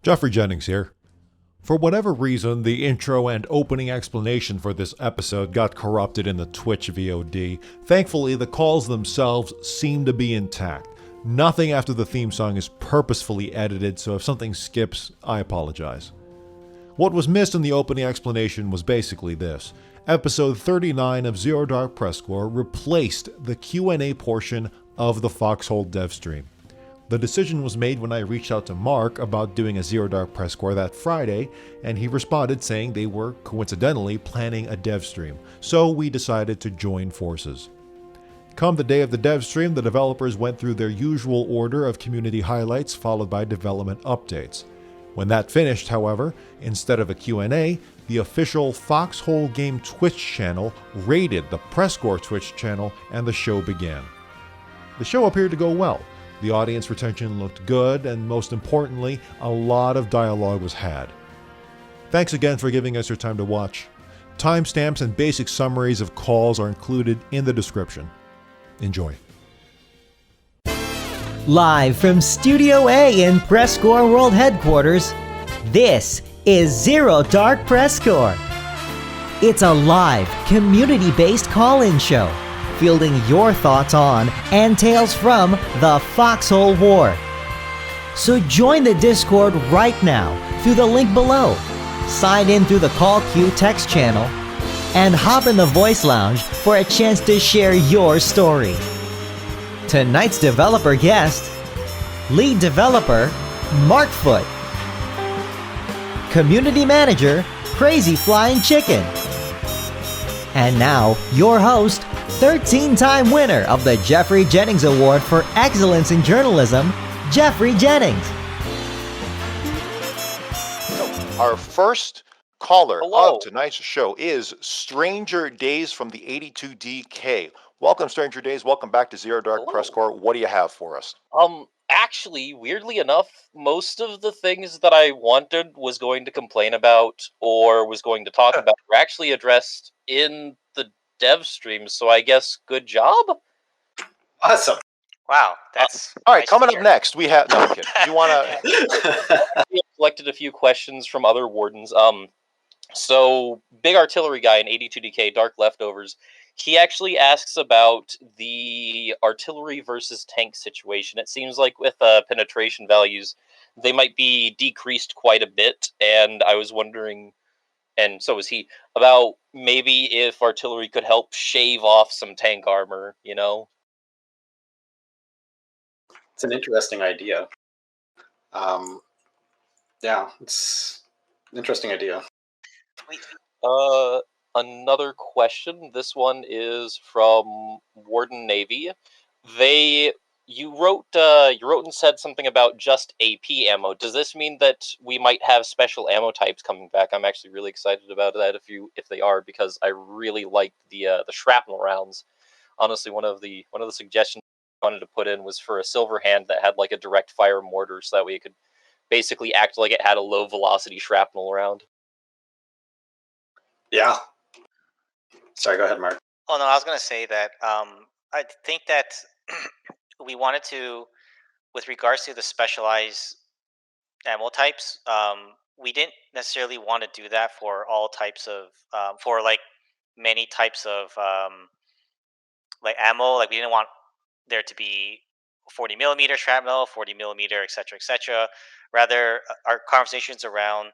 Jeffrey Jennings here. For whatever reason, the intro and opening explanation for this episode got corrupted in the Twitch VOD. Thankfully, the calls themselves seem to be intact. Nothing after the theme song is purposefully edited, so if something skips, I apologize. What was missed in the opening explanation was basically this. Episode 39 of Zero Dark PressCorps replaced the Q&A portion of the Foxhole Devstream. The decision was made when I reached out to Mark about doing a Zero Dark PressCorps that Friday, and he responded saying they were coincidentally planning a dev stream, so we decided to join forces. Come the day of the dev stream, the developers went through their usual order of community highlights followed by development updates. When that finished, however, instead of a Q&A, the official Foxhole Game Twitch channel raided the PressCorps Twitch channel and the show began. The show appeared to go well. The audience retention looked good, and most importantly, a lot of dialogue was had. Thanks again for giving us your time to watch. Timestamps and basic summaries of calls are included in the description. Enjoy. Live from Studio A in PressCorps World Headquarters, this is Zero Dark PressCorps. It's a live, community-based call-in show, fielding your thoughts on and tales from the Foxhole War. So join the Discord right now through the link below, sign in through the call queue text channel, and hop in the voice lounge for a chance to share your story. Tonight's developer guest, lead developer Mark Foot, community manager Crazy Flying Chicken, and now your host, 13-time winner of the Jeffrey Jennings Award for Excellence in Journalism, Jeffrey Jennings. Our first caller Hello. of tonight's show is Stranger Days from the 82DK. Welcome, Stranger Days. Welcome back to Zero Dark Hello. PressCorps. What do you have for us? Actually, weirdly enough, most of the things that I wanted was going to complain about or was going to talk about were actually addressed in the dev stream, so I guess good job? Awesome. Wow, that's All right, nice coming to up hear. next, we have... No, I'm kidding. Do you want to... We collected a few questions from other wardens. So, Big Artillery Guy in 82DK, Dark Leftovers, he actually asks about the artillery versus tank situation. It seems like with penetration values, they might be decreased quite a bit, and I was wondering, and so was he, about maybe if artillery could help shave off some tank armor, you know? It's an interesting idea. Yeah, it's an interesting idea. Another question. This one is from Warden Navy. You wrote and said something about just AP ammo. Does this mean that we might have special ammo types coming back? I'm actually really excited about that if they are, because I really liked the shrapnel rounds. Honestly, one of the suggestions I wanted to put in was for a silver hand that had like a direct fire mortar, so that way it could basically act like it had a low velocity shrapnel round. Yeah. Sorry, go ahead, Mark. Oh no, I was going to say that I think that we wanted to, with regards to the specialized ammo types, we didn't necessarily want to do that for all types of, for like many types of like ammo. Like we didn't want there to be 40 millimeter shrapnel, 40 millimeter, etc. Rather, our conversations around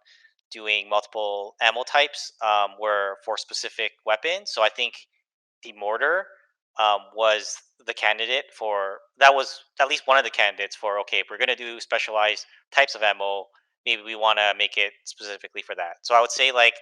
doing multiple ammo types were for specific weapons. So I think the mortar was the candidate for that, was at least one of the candidates for, okay, if we're going to do specialized types of ammo, maybe we want to make it specifically for that. So I would say, like,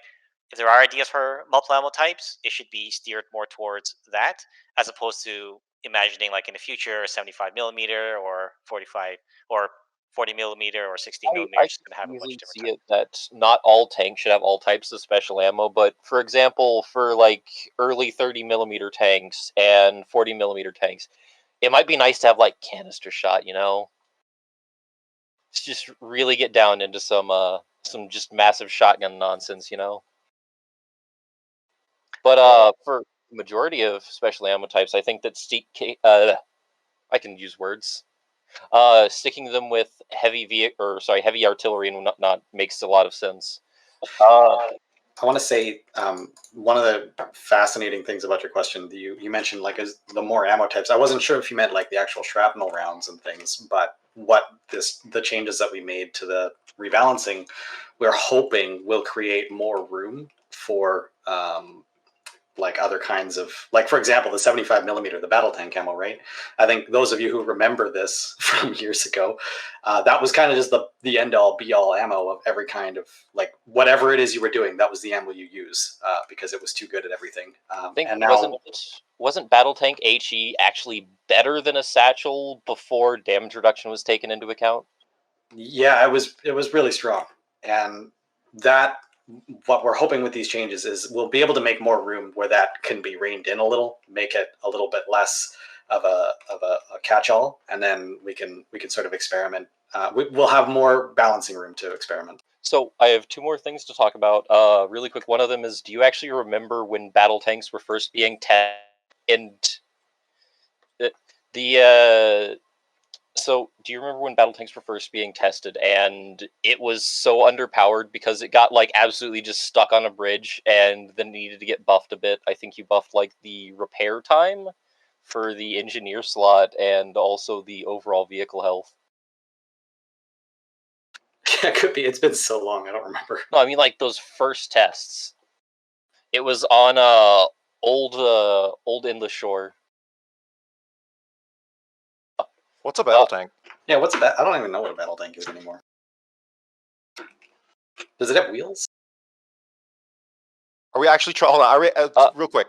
if there are ideas for multiple ammo types, it should be steered more towards that, as opposed to imagining like in the future a 75 millimeter or 45 or 40 millimeter or 60 millimeter I is going to have a much easily different see type. it that not all tanks should have all types of special ammo, but for example, for like early 30 millimeter tanks and 40 millimeter tanks, it might be nice to have like canister shot, you know? Let's just really get down into some just massive shotgun nonsense, you know? But for the majority of special ammo types, I think that I can use words. Sticking them with heavy artillery and whatnot makes a lot of sense. I want to say one of the fascinating things about your question, you mentioned like the more ammo types. I wasn't sure if you meant like the actual shrapnel rounds and things, but the changes that we made to the rebalancing, we're hoping will create more room for like other kinds of, like for example the 75 millimeter, the battle tank ammo, right? I think those of you who remember this from years ago, that was kind of just the end all be all ammo of every kind of, like whatever it is you were doing, that was the ammo you use, because it was too good at everything. I think And now wasn't Battle Tank HE actually better than a satchel before damage reduction was taken into account? yeah, it was really strong. And that, what we're hoping with these changes is we'll be able to make more room where that can be reined in a little, make it a little bit less of a catch-all, and then we can sort of experiment. We'll have more balancing room to experiment. So I have two more things to talk about. Really quick. One of them is: do you actually remember when battle tanks were first being tested? And so do you remember when battle tanks were first being tested and it was so underpowered because it got like absolutely just stuck on a bridge and then needed to get buffed a bit? I think you buffed like the repair time for the engineer slot and also the overall vehicle health. Yeah, it could be. It's been so long, I don't remember. No, I mean like those first tests. It was on old Endless Shore. What's a battle tank? Yeah, what's that? I don't even know what a battle tank is anymore. Does it have wheels? Are we actually trying? Hold on. Are we, real quick.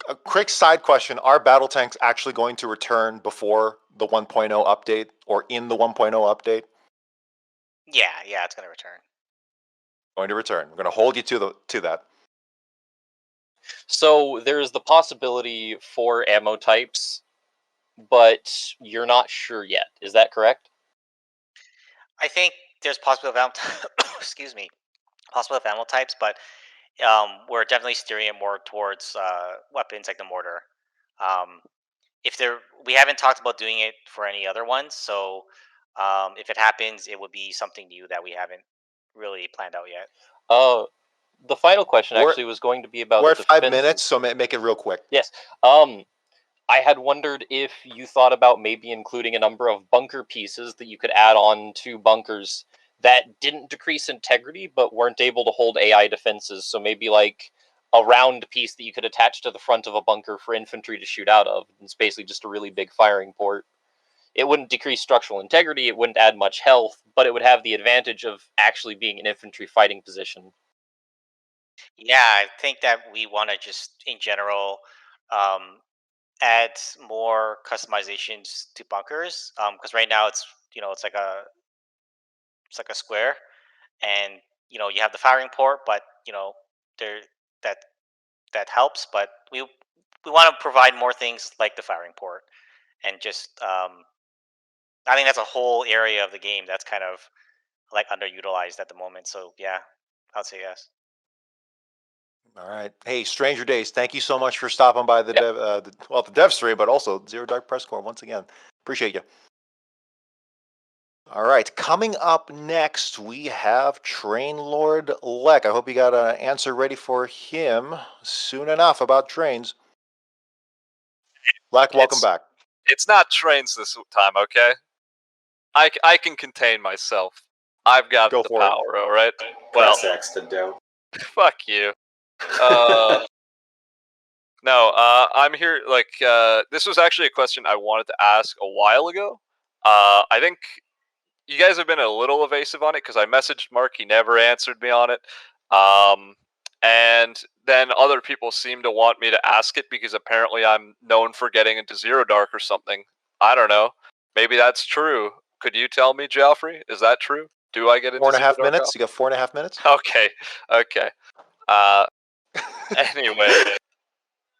A quick side question: are battle tanks actually going to return before the 1.0 update or in the 1.0 update? Yeah, it's going to return. Going to return. We're going to hold you to that. So there's the possibility for ammo types, but you're not sure yet. Is that correct? I think there's possible of ammo excuse me, possible of ammo types, but we're definitely steering it more towards weapons like the mortar. Um, if there, we haven't talked about doing it for any other ones, so if it happens, it would be something new that we haven't really planned out yet. The final question We're- actually was going to be about We're at 5 defenses. minutes, so make it real quick. Yes. I had wondered if you thought about maybe including a number of bunker pieces that you could add on to bunkers that didn't decrease integrity but weren't able to hold AI defenses. So maybe like a round piece that you could attach to the front of a bunker for infantry to shoot out of. It's basically just a really big firing port. It wouldn't decrease structural integrity, it wouldn't add much health, but it would have the advantage of actually being an infantry fighting position. Yeah, I think that we want to just, in general, um, add more customizations to bunkers. Because right now it's, it's like a square, and you have the firing port, but there that that helps. But we want to provide more things like the firing port, and just I think that's a whole area of the game that's kind of like underutilized at the moment. So yeah, I'd say yes. All right. Hey, Stranger Days, thank you so much for stopping by the dev stream, but also Zero Dark PressCorps once again. Appreciate you. All right. Coming up next, we have Train Lord Lek. I hope you got an answer ready for him soon enough about trains. Lek, welcome back. It's not trains this time, okay? I can contain myself. I've got Go the for it. power, all right? Well, Press X to doubt. fuck you. No, I'm here. Like, this was actually a question I wanted to ask a while ago. I think you guys have been a little evasive on it because I messaged Mark. He never answered me on it. And then other people seem to want me to ask it because apparently I'm known for getting into Zero Dark or something. I don't know. Maybe that's true. Could you tell me, Joffrey? Is that true? Do I get into 4.5 Zero Dark? minutes. You got 4.5 minutes. Okay.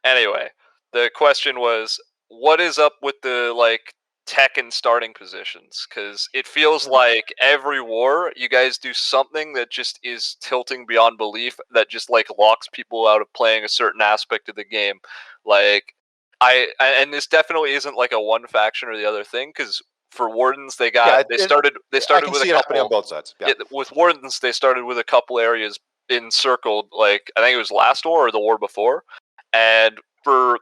Anyway, the question was, what is up with the like tech and starting positions? Because it feels like every war you guys do something that just is tilting beyond belief, that just like locks people out of playing a certain aspect of the game. Like and this definitely isn't like a one faction or the other thing, because For Wardens, they Yeah, started I can with see a it happening on couple. both sides. Yeah. With Wardens, they started with a couple areas encircled. Like I think it was last war or the war before, and for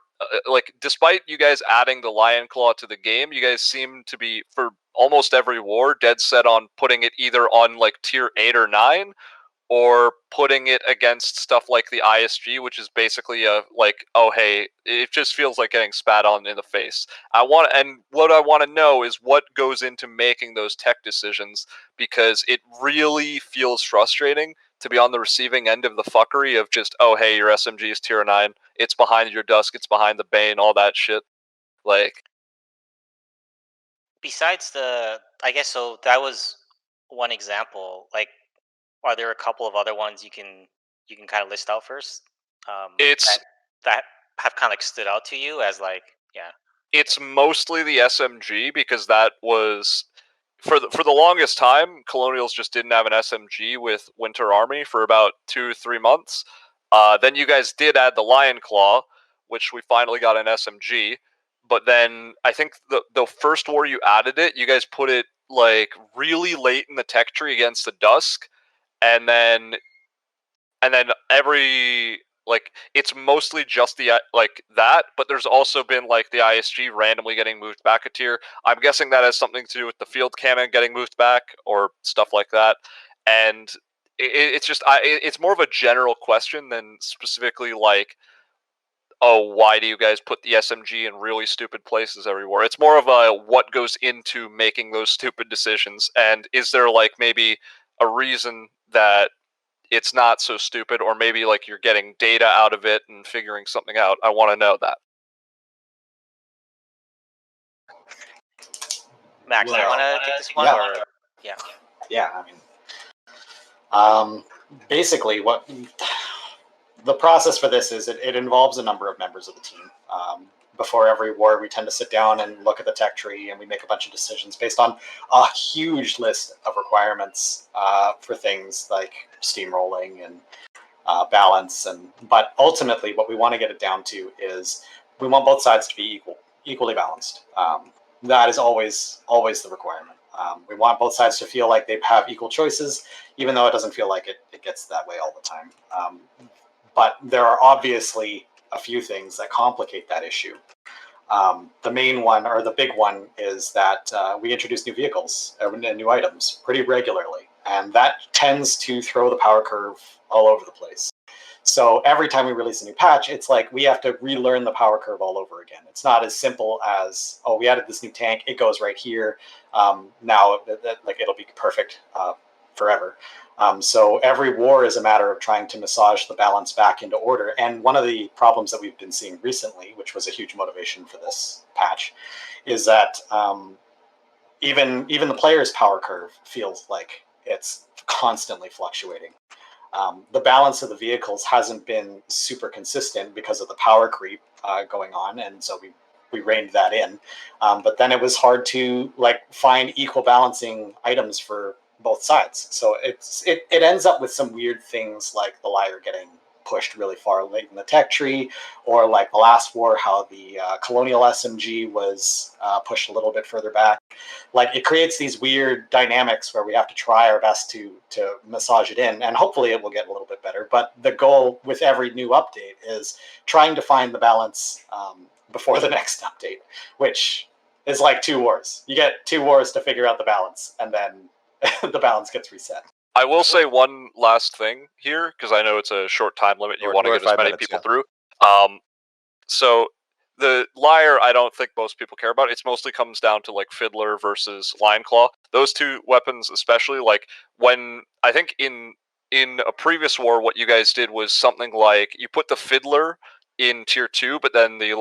like despite you guys adding the Lion Claw to the game, you guys seem to be for almost every war dead set on putting it either on like tier 8 or 9 or putting it against stuff like the ISG, which is basically a like, oh hey, it just feels like getting spat on in the face. What I want to know is what goes into making those tech decisions, because it really feels frustrating to be on the receiving end of the fuckery of just, oh hey, your SMG is tier 9, it's behind your Dusk, it's behind the Bane, all that shit. Like, Besides I guess so. That was one example. Like, are there a couple of other ones you can kind of list out first? it's That have kind of like stood out to you as like, yeah. it's mostly the SMG, because that was for the longest time, Colonials just didn't have an SMG with Winter Army for about 2-3 months. Then you guys did add the Lion Claw, which we finally got an SMG. But then I think the first war you added it, you guys put it like really late in the tech tree against the Dusk, and then every like it's mostly just the like that, but there's also been like the ISG randomly getting moved back a tier. I'm guessing that has something to do with the field cannon getting moved back or stuff like that. And it's just it's more of a general question than specifically like, oh, why do you guys put the SMG in really stupid places everywhere? It's more of a what goes into making those stupid decisions, and is there like maybe a reason that it's not so stupid, or maybe like you're getting data out of it and figuring something out. I want to know that. Max, do you want to take this one? Yeah. Or yeah. Yeah, basically what the process for this is, it involves a number of members of the team. Before every war, we tend to sit down and look at the tech tree, and we make a bunch of decisions based on a huge list of requirements for things like steamrolling and balance. But ultimately, what we want to get it down to is we want both sides to be equally balanced. That is always the requirement. We want both sides to feel like they have equal choices, even though it doesn't feel like it gets that way all the time. But there are obviously a few things that complicate that issue. The main one, or the big one, is that we introduce new vehicles and new items pretty regularly, and that tends to throw the power curve all over the place. So every time we release a new patch, it's like we have to relearn the power curve all over again. It's not as simple as, oh, we added this new tank, it goes right here. Now, like it'll be perfect forever. So every war is a matter of trying to massage the balance back into order. And one of the problems that we've been seeing recently, which was a huge motivation for this patch, is that even the player's power curve feels like it's constantly fluctuating. The balance of the vehicles hasn't been super consistent because of the power creep going on, and so we reined that in. But then it was hard to like find equal balancing items for both sides. So it ends up with some weird things like the Liar getting pushed really far late in the tech tree, or like the last war, how the Colonial SMG was pushed a little bit further back. Like it creates these weird dynamics where we have to try our best to massage it in, and hopefully it will get a little bit better. But the goal with every new update is trying to find the balance before the next update, which is like 2 wars. You get 2 wars to figure out the balance, and then the balance gets reset. I will say one last thing here, because I know it's a short time limit. You want to get as many people through. So the Liar, I don't think most people care about. It mostly comes down to like Fiddler versus Lion Claw. Those 2 weapons, especially, like when I think in a previous war, what you guys did was something like you put the Fiddler in tier 2, but then the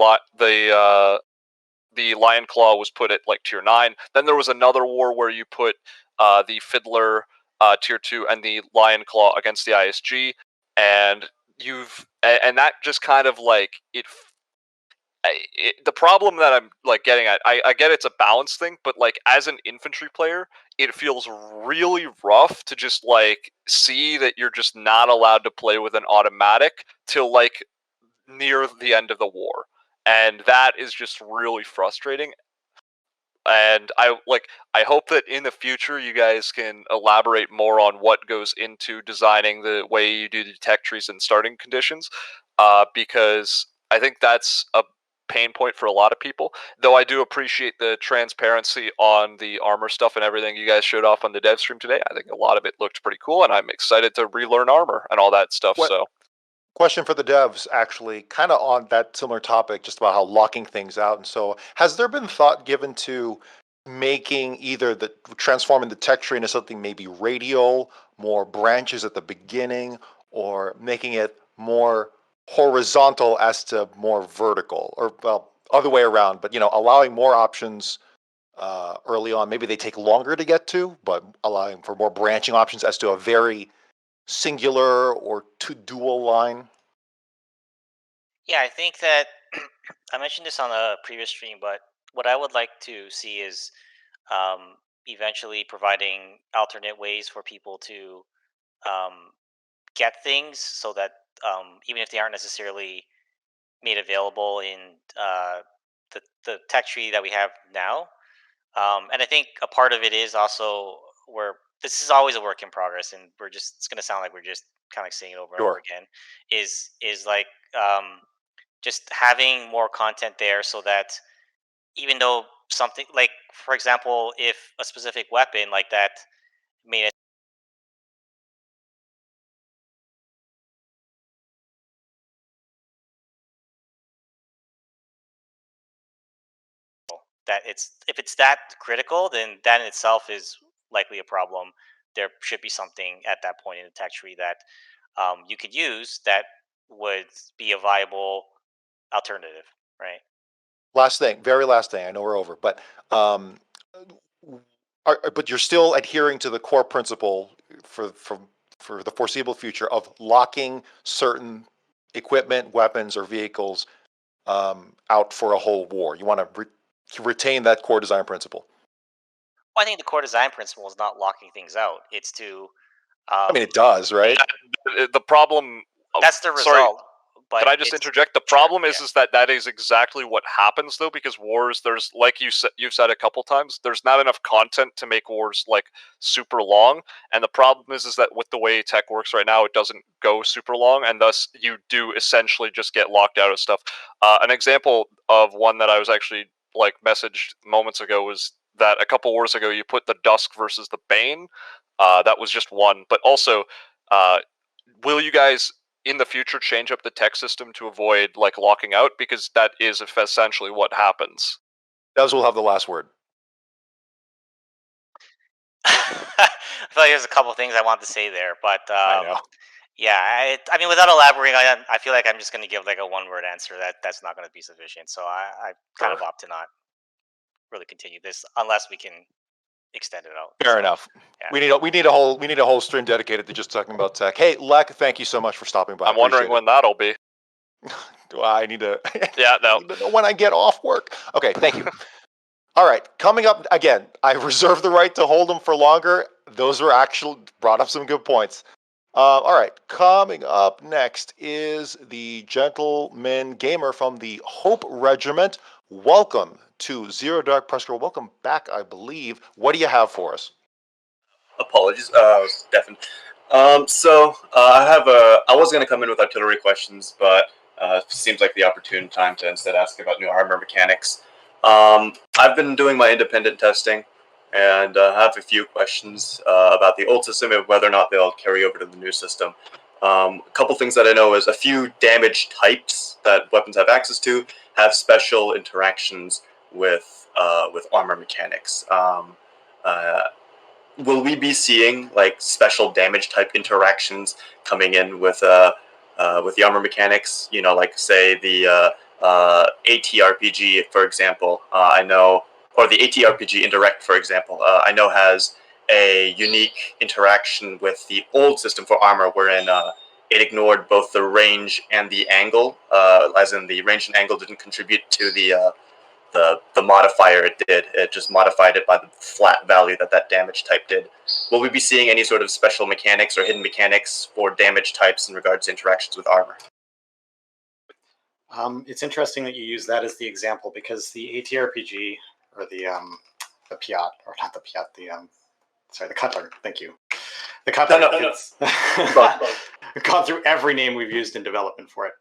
Lion Claw was put at like tier 9. Then there was another war where you put the Fiddler tier 2 and the Lion Claw against the ISG, and that just kind of like the problem that I'm like getting at, I get it's a balance thing, but like as an infantry player, it feels really rough to just like see that you're just not allowed to play with an automatic till like near the end of the war, and that is just really frustrating. and I hope that in the future you guys can elaborate more on what goes into designing the way you do the tech trees and starting conditions, because I think that's a pain point for a lot of people. Though I do appreciate the transparency on the armor stuff and everything you guys showed off on the dev stream today. I think a lot of it looked pretty cool, and I'm excited to relearn armor and all that stuff. So. Question for the devs, actually, kind of on that similar topic, just about how locking things out. And so, has there been thought given to making either transforming the tech tree into something maybe radial, more branches at the beginning, or making it more horizontal as to more vertical, or well, other way around, but allowing more options early on. Maybe they take longer to get to, but allowing for more branching options as to a very singular or dual line? Yeah, I think that I mentioned this on a previous stream, but what I would like to see is eventually providing alternate ways for people to um, get things, so that even if they aren't necessarily made available in the tech tree that we have now. And I think a part of it is also where this is always a work in progress, and it's going to sound like we're just kind of saying it over and over Sure. again. Is like just having more content there, so that even though something like, for example, if a specific weapon like that made that it's if it's that critical, then that in itself is likely a problem. There should be something at that point in the tech tree that you could use that would be a viable alternative, right? Last thing, very last thing. I know we're over, but um, but you're still adhering to the core principle for the foreseeable future of locking certain equipment, weapons, or vehicles out for a whole war. You want to retain that core design principle. Well, I think the core design principle is not locking things out. It's to I mean, it does, right? The problem. that's the Sorry, result. But can I just interject? The problem is that is exactly what happens, though, because wars, there's, like you've said a couple times, there's not enough content to make wars like super long, and the problem is that with the way tech works right now, it doesn't go super long, and thus you do essentially just get locked out of stuff. An example of one that I was actually messaged moments ago was that a couple wars ago you put the Dusk versus the Bane. That was just one, but also, will you guys in the future change up the tech system to avoid locking out, because that is essentially what happens. Devs will have the last word. I feel like there's a couple things I want to say there, but I know. yeah, I mean, without elaborating, I feel like I'm just going to give like a one-word answer that's not going to be sufficient. So I kind of opt to not really continue this unless we can extend it out. Fair enough. Yeah. We need a whole stream dedicated to just talking about tech. Hey, Lek, thank you so much for stopping by. I'm wondering when that'll be. Do I need to? Yeah, no. I need to know when I get off work. Okay, thank you. All right, coming up again. I reserve the right to hold them for longer. Those were actually brought up some good points. All right, coming up next is the Gentleman Gamer from the Hope Regiment. Welcome to Zero Dark PressCorps. Welcome back, I believe. What do you have for us? Apologies, Stefan. I was going to come in with artillery questions, but seems like the opportune time to instead ask about new armor mechanics. I've been doing my independent testing, and have a few questions about the old system and whether or not they'll carry over to the new system. A couple things that I know is a few damage types that weapons have access to have special interactions with armor mechanics. Will we be seeing special damage type interactions coming in with the armor mechanics? You know, like say the ATRPG, for example. I know, or the ATRPG Indirect, for example. I know has a unique interaction with the old system for armor, wherein it ignored both the range and the angle, as in the range and angle didn't contribute to the modifier it did. It just modified it by the flat value that damage type did. Will we be seeing any sort of special mechanics or hidden mechanics for damage types in regards to interactions with armor? It's interesting that you use that as the example, because the ATRPG, or the Piat, or not the Piat, the Cutler. Thank you. The Cutler. No. It's gone through every name we've used in development for it.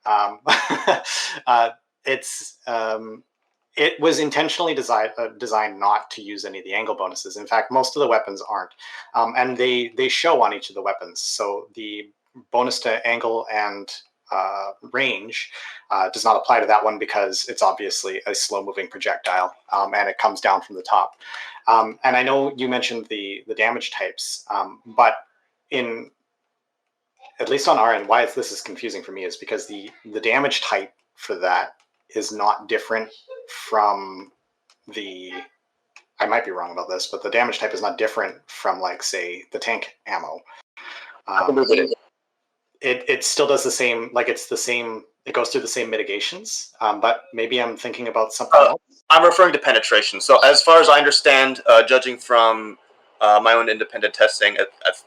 It was intentionally designed not to use any of the angle bonuses. In fact, most of the weapons aren't, and they show on each of the weapons. So the bonus to angle and range does not apply to that one because it's obviously a slow-moving projectile, and it comes down from the top. And I know you mentioned the damage types, but in at least on our end, why this is confusing for me is because the damage type for that is not different from I might be wrong about this, but the damage type is not different from, like, say, the tank ammo. It still does the same, like, it's the same, it goes through the same mitigations, but maybe I'm thinking about something else. I'm referring to penetration. So as far as I understand, judging from my own independent testing,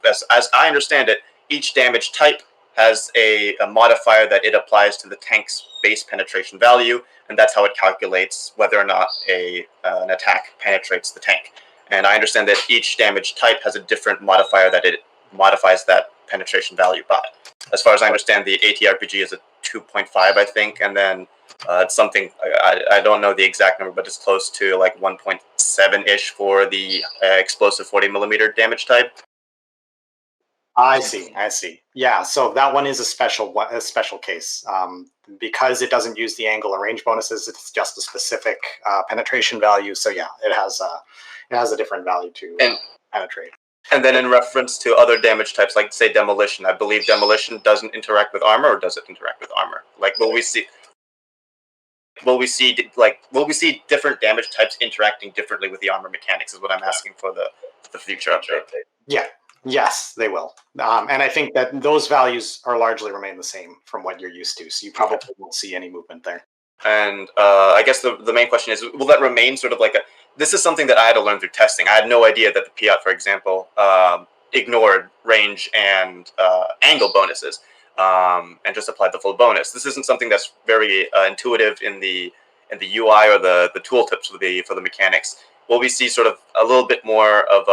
as I understand it, each damage type has a modifier that it applies to the tank's base penetration value, and that's how it calculates whether or not an attack penetrates the tank. And I understand that each damage type has a different modifier that it modifies that penetration value by. As far as I understand, the ATRPG is a 2.5, I think, and then it's something, I don't know the exact number, but it's close to like 1.7-ish for the explosive 40mm damage type. I see. Yeah, so that one is a special case. Because it doesn't use the angle or range bonuses, it's just a specific penetration value. So yeah, it has a different value to penetrate. And then in reference to other damage types, like say demolition, I believe demolition doesn't interact with armor, or does it interact with armor? Like, will we see different damage types interacting differently with the armor mechanics? Is what I'm asking for the future update. Yeah. Yes, they will. And I think that those values are largely remain the same from what you're used to. So you probably won't see any movement there. And I guess the main question is, will that remain sort of like this is something that I had to learn through testing. I had no idea that the Piat, for example, ignored range and angle bonuses and just applied the full bonus. This isn't something that's very intuitive in the UI or the tooltips for the mechanics. Will we see sort of a little bit more of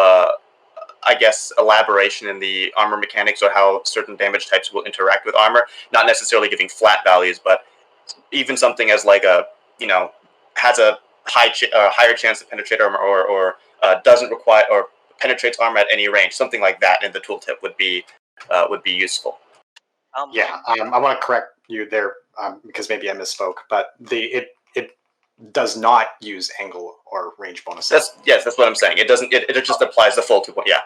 I guess, elaboration in the armor mechanics or how certain damage types will interact with armor? Not necessarily giving flat values, but even something as like has a higher chance to penetrate armor or doesn't require or penetrates armor at any range. Something like that in the tooltip would be useful. I want to correct you there because maybe I misspoke, but it does not use angle or range bonuses. That's what I'm saying. It doesn't. It just applies the full 2. Yeah.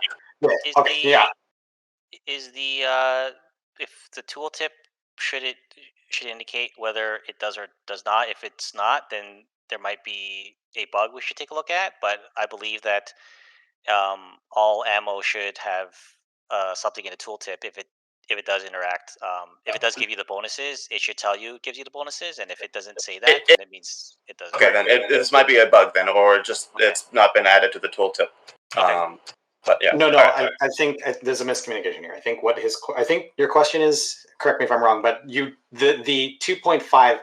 Is the if the tooltip should indicate whether it does or does not? If it's not, then there might be a bug we should take a look at. But I believe that all ammo should have something in the tooltip. If it does interact, if it does give you the bonuses, it should tell you it gives you the bonuses. And if it doesn't say that, then it means it doesn't. Okay, then this might be a bug then, or just it's not been added to the tooltip. Okay. But yeah. No. I think there's a miscommunication here. I think your question is, correct me if I'm wrong, but the 2.5%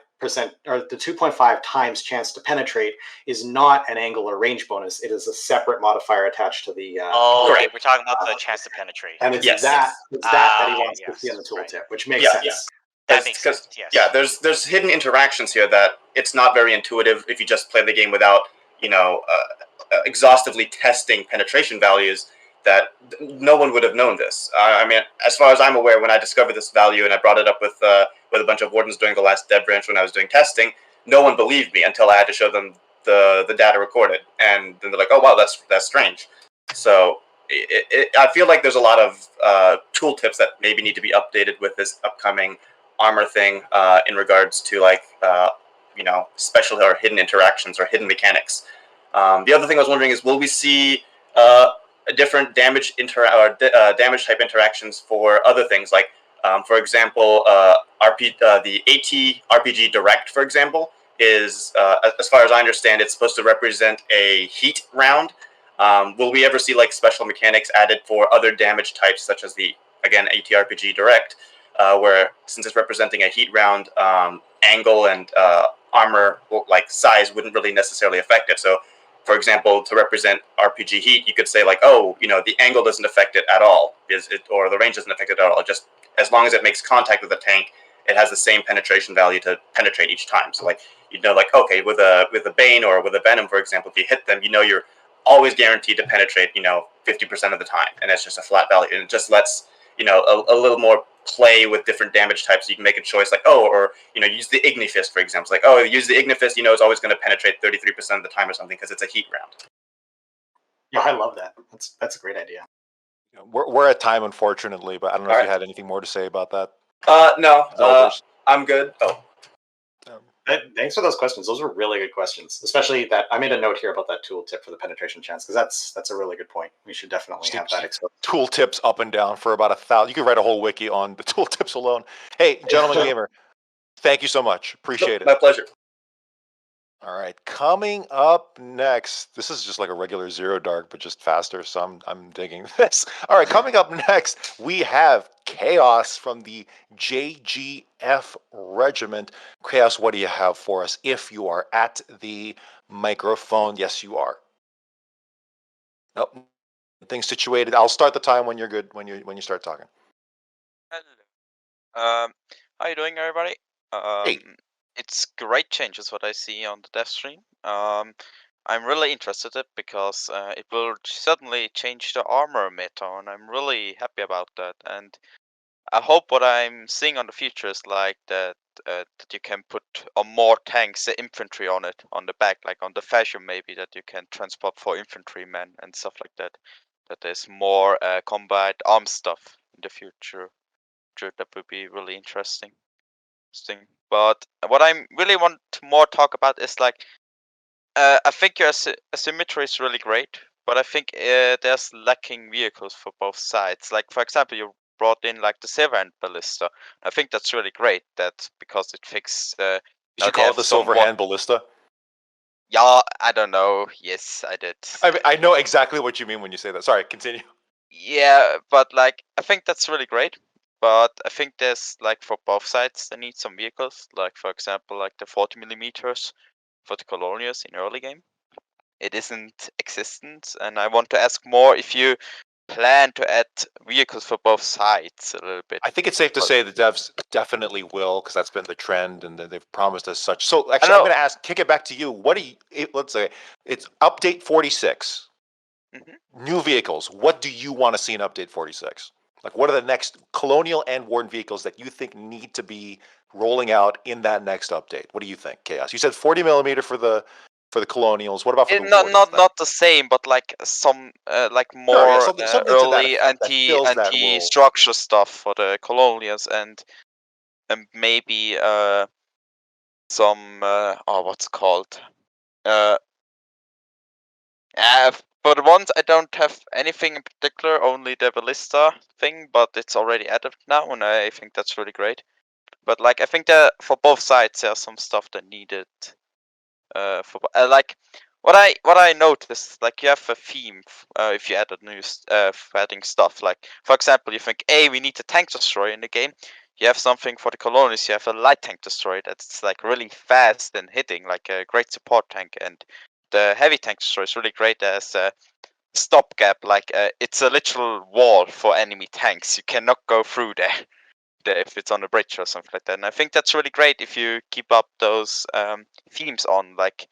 or the 2.5 times chance to penetrate is not an angle or range bonus. It is a separate modifier attached to the. Okay. We're talking about the chance to penetrate. And it's that he wants to see in the tooltip, which makes sense. Yes. That makes sense. Yes. Yeah, there's hidden interactions here that it's not very intuitive if you just play the game without exhaustively testing penetration values. That no one would have known this. I mean, as far as I'm aware, when I discovered this value and I brought it up with a bunch of wardens during the last dev branch when I was doing testing, no one believed me until I had to show them the data recorded, and then they're like, "Oh wow, that's strange." So I feel like there's a lot of tooltips that maybe need to be updated with this upcoming armor thing in regards to special or hidden interactions or hidden mechanics. The other thing I was wondering is, will we see different damage damage type interactions for other things, like for example the AT-RPG Direct, for example, is as far as I understand, it's supposed to represent a heat round. Will we ever see like special mechanics added for other damage types, such as the AT-RPG Direct, where since it's representing a heat round, angle and armor like size wouldn't really necessarily affect it? So for example, to represent RPG heat, you could say like, oh, the angle doesn't affect it at all, or the range doesn't affect it at all. Just as long as it makes contact with the tank, it has the same penetration value to penetrate each time. So like, like, okay, with a Bane or with a Venom, for example, if you hit them, you're always guaranteed to penetrate, 50% of the time, and that's just a flat value, and it just lets a little more play with different damage types. So you can make a choice like, or use the Ignifist, for example. It's like, oh, use the Ignifist, it's always going to penetrate 33% of the time or something because it's a heat round. Yeah, I love that. That's a great idea. We're at time, unfortunately, but I don't know All if right. you had anything more to say about that. No, Developers. I'm good. Oh, Thanks for those questions. Those were really good questions, especially that I made a note here about that tooltip for the penetration chance, because that's a really good point. We should definitely have that exposed. Tooltips up and down for about 1,000. You could write a whole wiki on the tooltips alone. Hey, Gentleman Gamer, thank you so much. Appreciate it. My pleasure. All right, coming up next, this is just like a regular Zero Dark, but just faster, so I'm digging this. All right, coming up next, we have Chaos from the JGF Regiment. Chaos, what do you have for us if you are at the microphone? Yes, you are. Nope. Things situated. I'll start the time when you're good, when you start talking. Hello. How you doing, everybody? Hey. It's great changes what I see on the dev stream. I'm really interested in it because it will certainly change the armor meta, and I'm really happy about that. And I hope what I'm seeing on the future is like that you can put more tanks, the infantry on it, on the back, like on the fashion maybe, that you can transport for infantrymen and stuff like that. That there's more combat arm stuff in the future. That would be really interesting. But what I really want to more talk about is like, I think your asymmetry is really great, but I think there's lacking vehicles for both sides. Like for example, you brought in like the Silver Hand Ballista. I think that's really great. That because it fixes. Did you call it the Silver Hand Ballista? Yeah, I don't know. Yes, I did. I know exactly what you mean when you say that. Sorry, continue. Yeah, but like I think that's really great. But I think there's like for both sides they need some vehicles. Like for example, like the 40 millimeters for the Colonials in early game. It isn't existent, and I want to ask more if you plan to add vehicles for both sides a little bit. I think it's safe to say the devs definitely will, because that's been the trend, and they've promised us such. So actually, I'm going to kick it back to you. What do you? Let's say it's update 46. New vehicles. What do you want to see in update 46? Like, what are the next Colonial and Warden vehicles that you think need to be rolling out in that next update? What do you think, Chaos? You said 40 millimeter for the Colonials. What about for the Wardens? Not the same, but like some like more something early that anti-structure stuff for the Colonials, and maybe some what's it called for the ones I don't have anything in particular, only the ballista thing, but it's already added now, and I think that's really great. But like I think that for both sides there's some stuff that needed for like what I noticed, like you have a theme if you add a new adding stuff. Like for example, you think, hey, we need a tank destroyer in the game. You have something for the Colonials. You have a light tank destroyer that's like really fast and hitting, like a great support tank, and the heavy tank destroyer is really great as a stopgap. Like it's a literal wall for enemy tanks. You cannot go through there if it's on a bridge or something like that. And I think that's really great if you keep up those themes on. Like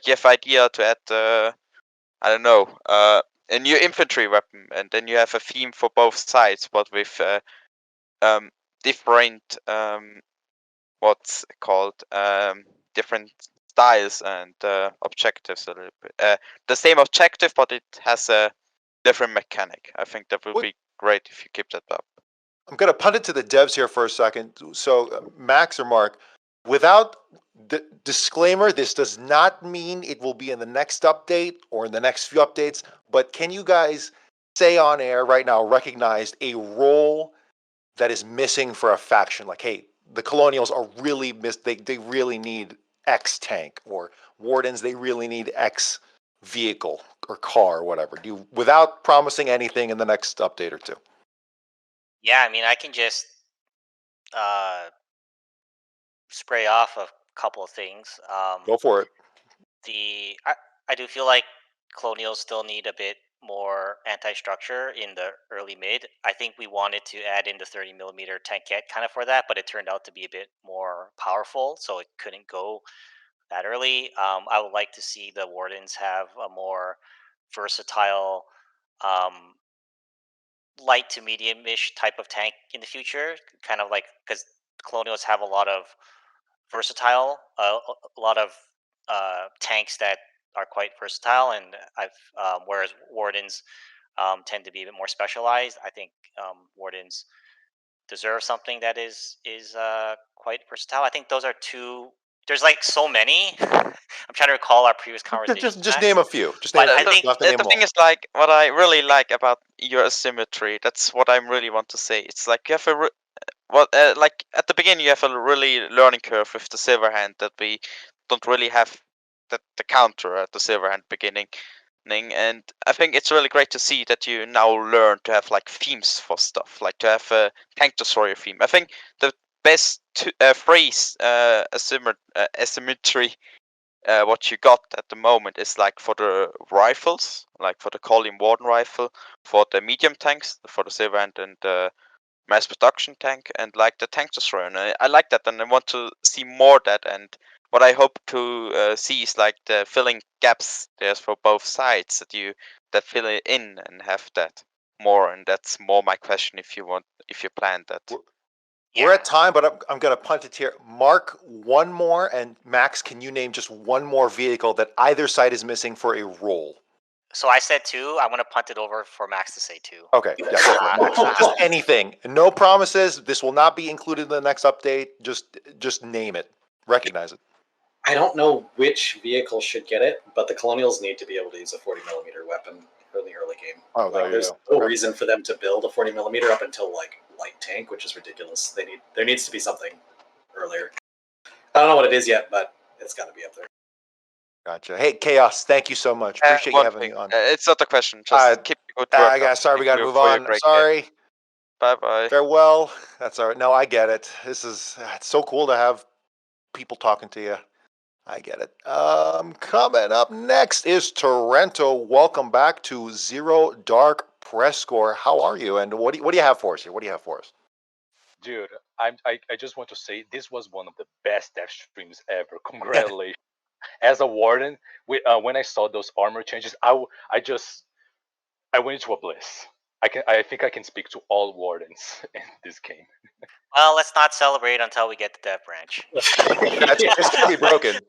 you have idea to add I don't know a new infantry weapon, and then you have a theme for both sides, but with different what's it called different styles and objectives a little bit. The same objective, but it has a different mechanic. I think that would be great if you keep that up. I'm going to punt it to the devs here for a second. So, Max or Mark, without the disclaimer, this does not mean it will be in the next update or in the next few updates, but can you guys say on air right now, recognize a role that is missing for a faction? Like, hey, the Colonials are really they really need X tank, or Wardens, they really need X vehicle or car or whatever. Do you, without promising anything in the next update or two? Yeah, I mean, I can just spray off a couple of things. Go for it. I I do feel like Colonials still need a bit more anti-structure in the early mid. I think we wanted to add in the 30mm tankette kind of for that, but it turned out to be a bit more powerful, so it couldn't go that early. I would like to see the Wardens have a more versatile, um, light to medium-ish type of tank in the future, kind of like because Colonials have a lot of versatile, a lot of tanks that are quite versatile, and whereas Wardens tend to be a bit more specialized. I think Wardens deserve something that is quite versatile. I think those are two. There's like so many. I'm trying to recall our previous conversation. Just name a few. Just But name a I few. think You don't have to name The them thing all. is, like, what I really like about your asymmetry, that's what I really want to say. It's like you have a like at the beginning you have a really learning curve with the silver hand that we don't really have the counter at the silver hand beginning. And I think it's really great to see that you now learn to have like themes for stuff, like to have a tank destroyer theme. I think the best phrase asymmetry what you got at the moment is like for the rifles, like for the Colin Warden rifle, for the medium tanks, for the silver hand and the mass production tank, and like the tank destroyer. And I like that, and I want to see more of that. And what I hope to see is like the filling gaps there's for both sides that fill it in and have that more. And that's more my question if you plan that. We're at time, but I'm going to punt it here. Mark, one more, and Max, can you name just one more vehicle that either side is missing for a roll? So I said 2. I'm gonna punt it over for Max to say 2. Okay, yeah, go for it, Max. Just anything. No promises. This will not be included in the next update. Just name it. Recognize it. I don't know which vehicle should get it, but the Colonials need to be able to use a 40mm weapon in the early game. Oh, there you there's go. no Okay. reason for them to build a 40mm up until like light tank, which is ridiculous. There needs to be something earlier. I don't know what it is yet, but it's got to be up there. Gotcha. Hey, Chaos, thank you so much. Appreciate you One having thing, me on. it's not a question. Just keep the good work up. Sorry, we got to Thank you move for your on. I'm great sorry. game. Bye bye. Farewell. That's all right. No, I get it. It's so cool to have people talking to you. I get it. Coming up next is Terrento. Welcome back to Zero Dark PressCorps. How are you? And what do you have for us here? What do you have for us? Dude, I just want to say this was one of the best dev streams ever. Congratulations. As a warden, when I saw those armor changes, I went into a bliss. I think I can speak to all wardens in this game. Well, let's not celebrate until we get the dev branch. It's going to be broken.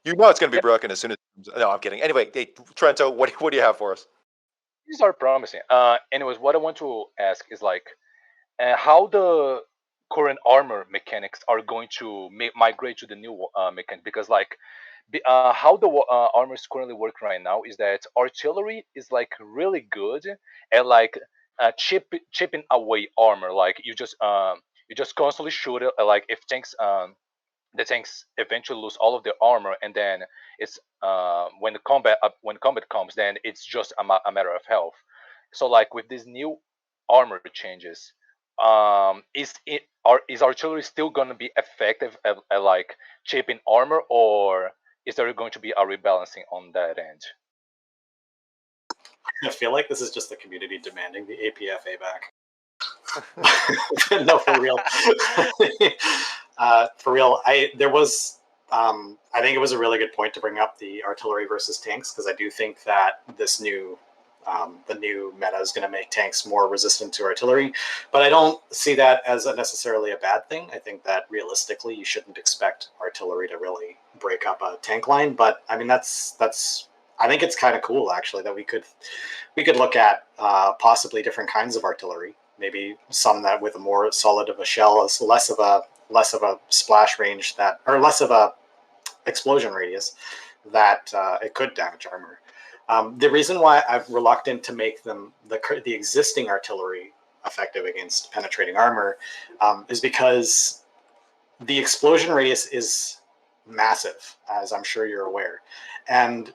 You know it's going to be broken as soon as. No, I'm kidding. Anyway, hey, Trento, what do you have for us? These are promising. Anyways, what I want to ask is like, how the current armor mechanics are going to migrate to the new mechanic, because like how the armor is currently working right now is that artillery is like really good at like chipping away armor. Like you just constantly shoot it. Like if the tanks eventually lose all of their armor, and then it's when combat comes, then it's just a matter of health. So like with these new armor changes, is artillery still going to be effective at like chipping armor, or is there going to be a rebalancing on that end? I feel like this is just the community demanding the APFA back. No, for real. For real, I think it was a really good point to bring up the artillery versus tanks, because I do think that this new the new meta is going to make tanks more resistant to artillery, but I don't see that as necessarily a bad thing. I think that realistically you shouldn't expect artillery to really break up a tank line, but I mean that's I think it's kind of cool actually that we could look at possibly different kinds of artillery. Maybe some that with a more solid of a shell is less of a splash range that, or less of a explosion radius that it could damage armor. The reason why I'm reluctant to make them the existing artillery effective against penetrating armor is because the explosion radius is massive, as I'm sure you're aware, and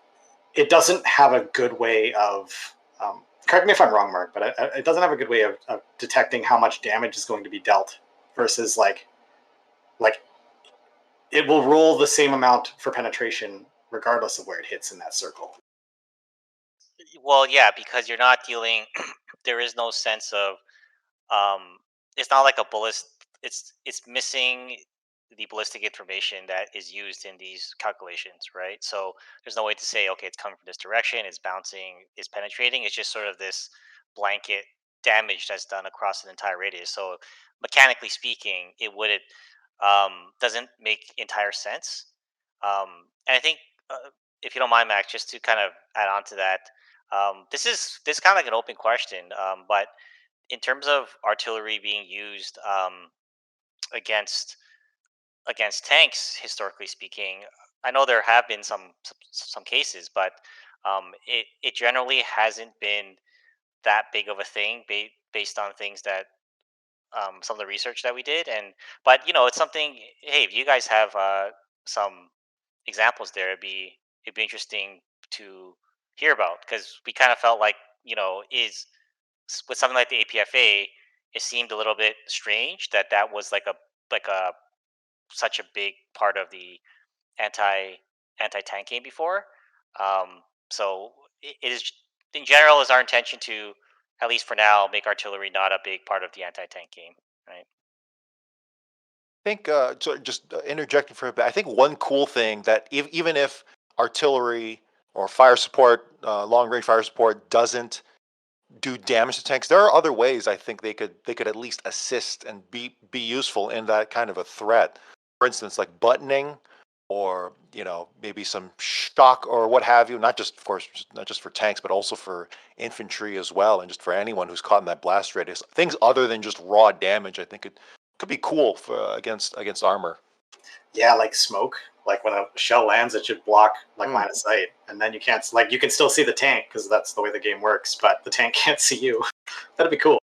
it doesn't have a good way of correct me if I'm wrong, Mark, but it doesn't have a good way of detecting how much damage is going to be dealt versus like it will roll the same amount for penetration regardless of where it hits in that circle. Well, yeah, because you're not dealing. There is no sense of. It's not like a bullet. It's missing the ballistic information that is used in these calculations, right? So there's no way to say, okay, it's coming from this direction, it's bouncing, it's penetrating. It's just sort of this blanket damage that's done across an entire radius. So mechanically speaking, it wouldn't doesn't make entire sense. And I think, if you don't mind, Max, just to kind of add on to that, this kind of like an open question, but in terms of artillery being used against tanks, historically speaking, I know there have been some cases, but it generally hasn't been that big of a thing based on things that some of the research that we did. And but it's something. Hey, if you guys have some examples there, it'd be interesting to hear about, because we kind of felt like, is with something like the APFA, it seemed a little bit strange that that was like a such a big part of the anti anti tank game before. So it is, in general, is our intention to, at least for now, make artillery not a big part of the anti tank game, right? I think, so just interjecting for a bit, I think one cool thing that even if artillery or fire support, long range fire support, doesn't do damage to tanks, there are other ways I think they could at least assist and be useful in that kind of a threat. For instance, like buttoning, or maybe some shock or what have you. Not just, of course, not just for tanks, but also for infantry as well, and just for anyone who's caught in that blast radius. Things other than just raw damage, I think it could be cool for against armor. Yeah, like smoke. Like when a shell lands, it should block like Mm. line of sight, and then you can't, like, you can still see the tank because that's the way the game works, but the tank can't see you. That'd be cool.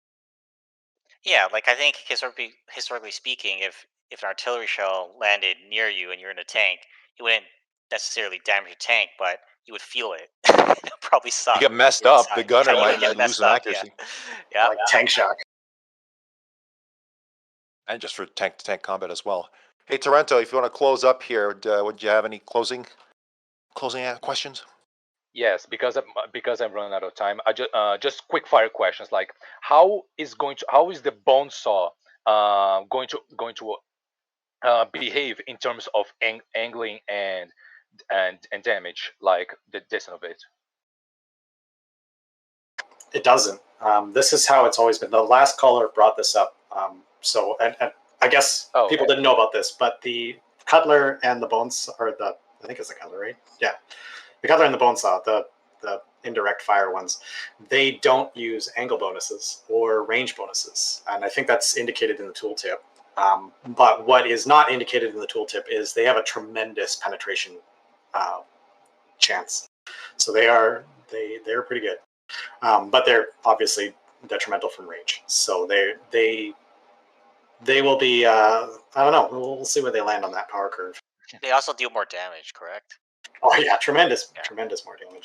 Yeah, like I think historically speaking, if an artillery shell landed near you and you're in a tank, it wouldn't necessarily damage your tank, but you would feel it. It'd probably You suck. get messed You're up. The inside. gunner Yeah, you might would get lose messed some up. Yeah, accuracy. yeah. Like tank shock. And just for tank to tank combat as well. Hey, Terrento, if you want to close up here, would you have any closing questions? Yes, because I'm running out of time. I just quick fire questions like how is the bone saw going to behave in terms of angling and damage, like the distance of it. It doesn't. This is how it's always been. The last caller brought this up. And I guess people didn't know about this, but the cutler and the bones, I think it's the cutler, right? Yeah, the cutler and the bone saw, the indirect fire ones, they don't use angle bonuses or range bonuses, and I think that's indicated in the tooltip. But what is not indicated in the tooltip is they have a tremendous penetration chance. So they're pretty good. But they're obviously detrimental from range. So they will be. I don't know. We'll see where they land on that power curve. They also deal more damage, correct? Oh yeah, tremendous Yeah. more damage.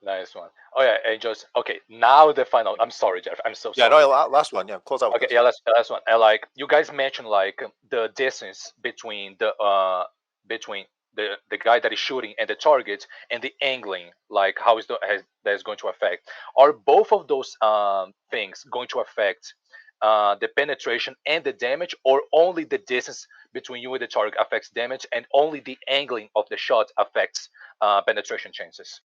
Nice one. Oh yeah, and just okay. Now the final. I'm sorry, Jeff. I'm so sorry. Yeah, no, last one. Yeah, close out with Okay, this. yeah, last one. And like you guys mentioned, like the distance between the guy that is shooting and the target, and the angling, like how is that is going to affect. Are both of those things going to affect the penetration and the damage, or only the distance between you and the target affects damage, and only the angling of the shot affects penetration chances?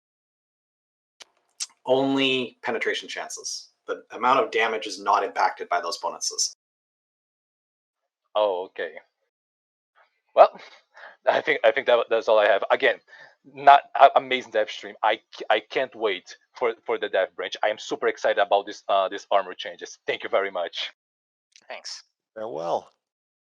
Only penetration chances. The amount of damage is not impacted by those bonuses. Oh, okay. Well, I think that's all I have. Again, not amazing dev stream. I can't wait for the dev branch. I am super excited about this armor changes. Thank you very much. Thanks. Farewell.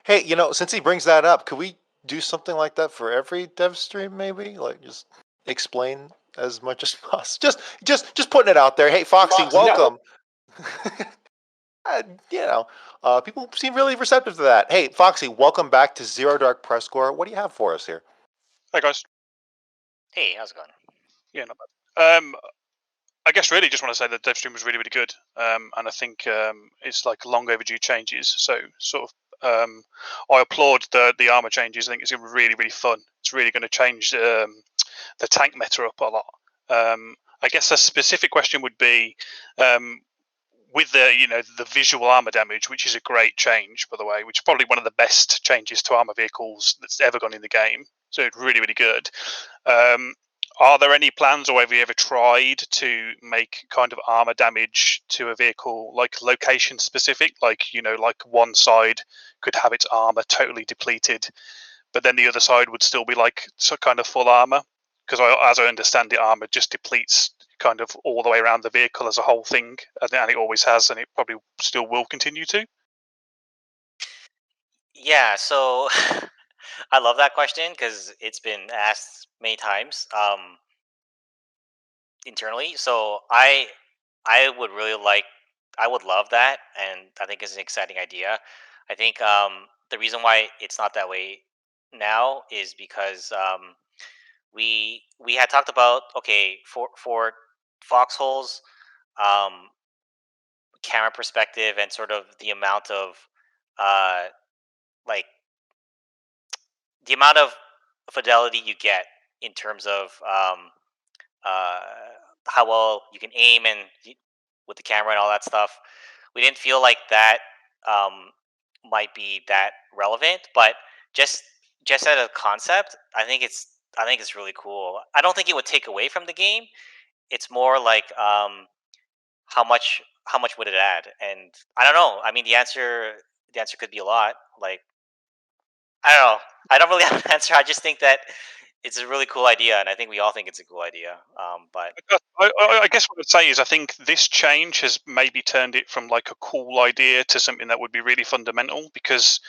Hey, since he brings that up, could we do something like that for every dev stream? Maybe like just explain as much as possible. Just putting it out there. Hey, Foxy, Foxy, no. welcome. People seem really receptive to that. Hey, Foxy, welcome back to Zero Dark PressCorps. What do you have for us here? Hi guys. Hey, how's it going? Yeah, not bad. I guess really just want to say that DevStream was really, really good, and I think it's like long overdue changes. So sort of, I applaud the armor changes. I think it's going to be really, really fun. It's really going to change the tank meta up a lot. I guess a specific question would be, with the visual armor damage, which is a great change, by the way, which is probably one of the best changes to armor vehicles that's ever gone in the game. So it's really, really good. Are there any plans, or have you ever tried to make kind of armor damage to a vehicle like location specific? Like, like one side could have its armor totally depleted, but then the other side would still be like kind of full armor. Because as I understand it, armor just depletes kind of all the way around the vehicle as a whole thing, and it always has, and it probably still will continue to. Yeah, so I love that question because it's been asked many times internally. So I would really like, I would love that, and I think it's an exciting idea. I think the reason why it's not that way now is because we had talked about, okay, for foxholes, um, camera perspective and sort of the amount of uh, like the amount of fidelity you get in terms of uh, how well you can aim and with the camera and all that stuff. We didn't feel like that um, might be that relevant, but just just as a concept, I think it's really cool. I don't think it would take away from the game. It's more like how much would it add? And I don't know. I mean, the answer could be a lot. Like I don't know. I don't really have an answer. I just think that it's a really cool idea, and I think we all think it's a cool idea. But I guess what I'd say is I think this change has maybe turned it from like a cool idea to something that would be really fundamental, because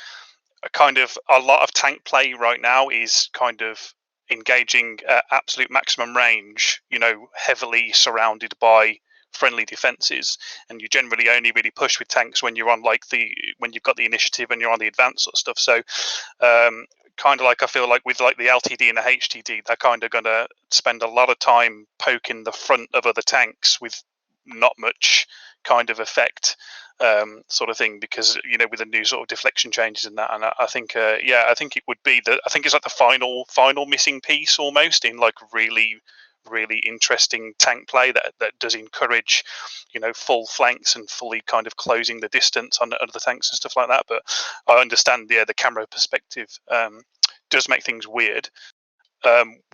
a lot of tank play right now is kind of engaging at absolute maximum range, heavily surrounded by friendly defenses, and you generally only really push with tanks when you're on when you've got the initiative and you're on the advanced sort of stuff. So kind of like I feel like with like the LTD and the HTD, they're kind of going to spend a lot of time poking the front of other tanks with not much kind of effect, sort of thing, because with the new sort of deflection changes and that. And I think I think it would be I think it's like the final missing piece almost in like really interesting tank play that does encourage full flanks and fully kind of closing the distance on the tanks and stuff like that. But I understand the camera perspective does make things weird,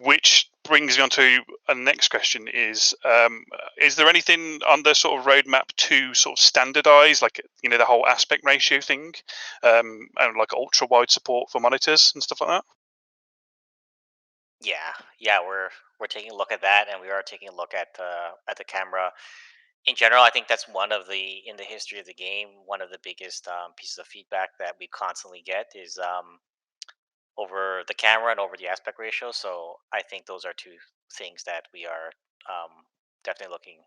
which brings me on to a next question: is there anything on the sort of roadmap to sort of standardize, like the whole aspect ratio thing, and like ultra wide support for monitors and stuff like that? yeah, we're taking a look at that, and we are taking a look at the camera in general. I think that's one of the in the history of the game, one of the biggest pieces of feedback that we constantly get is over the camera and over the aspect ratio. So I think those are two things that we are definitely looking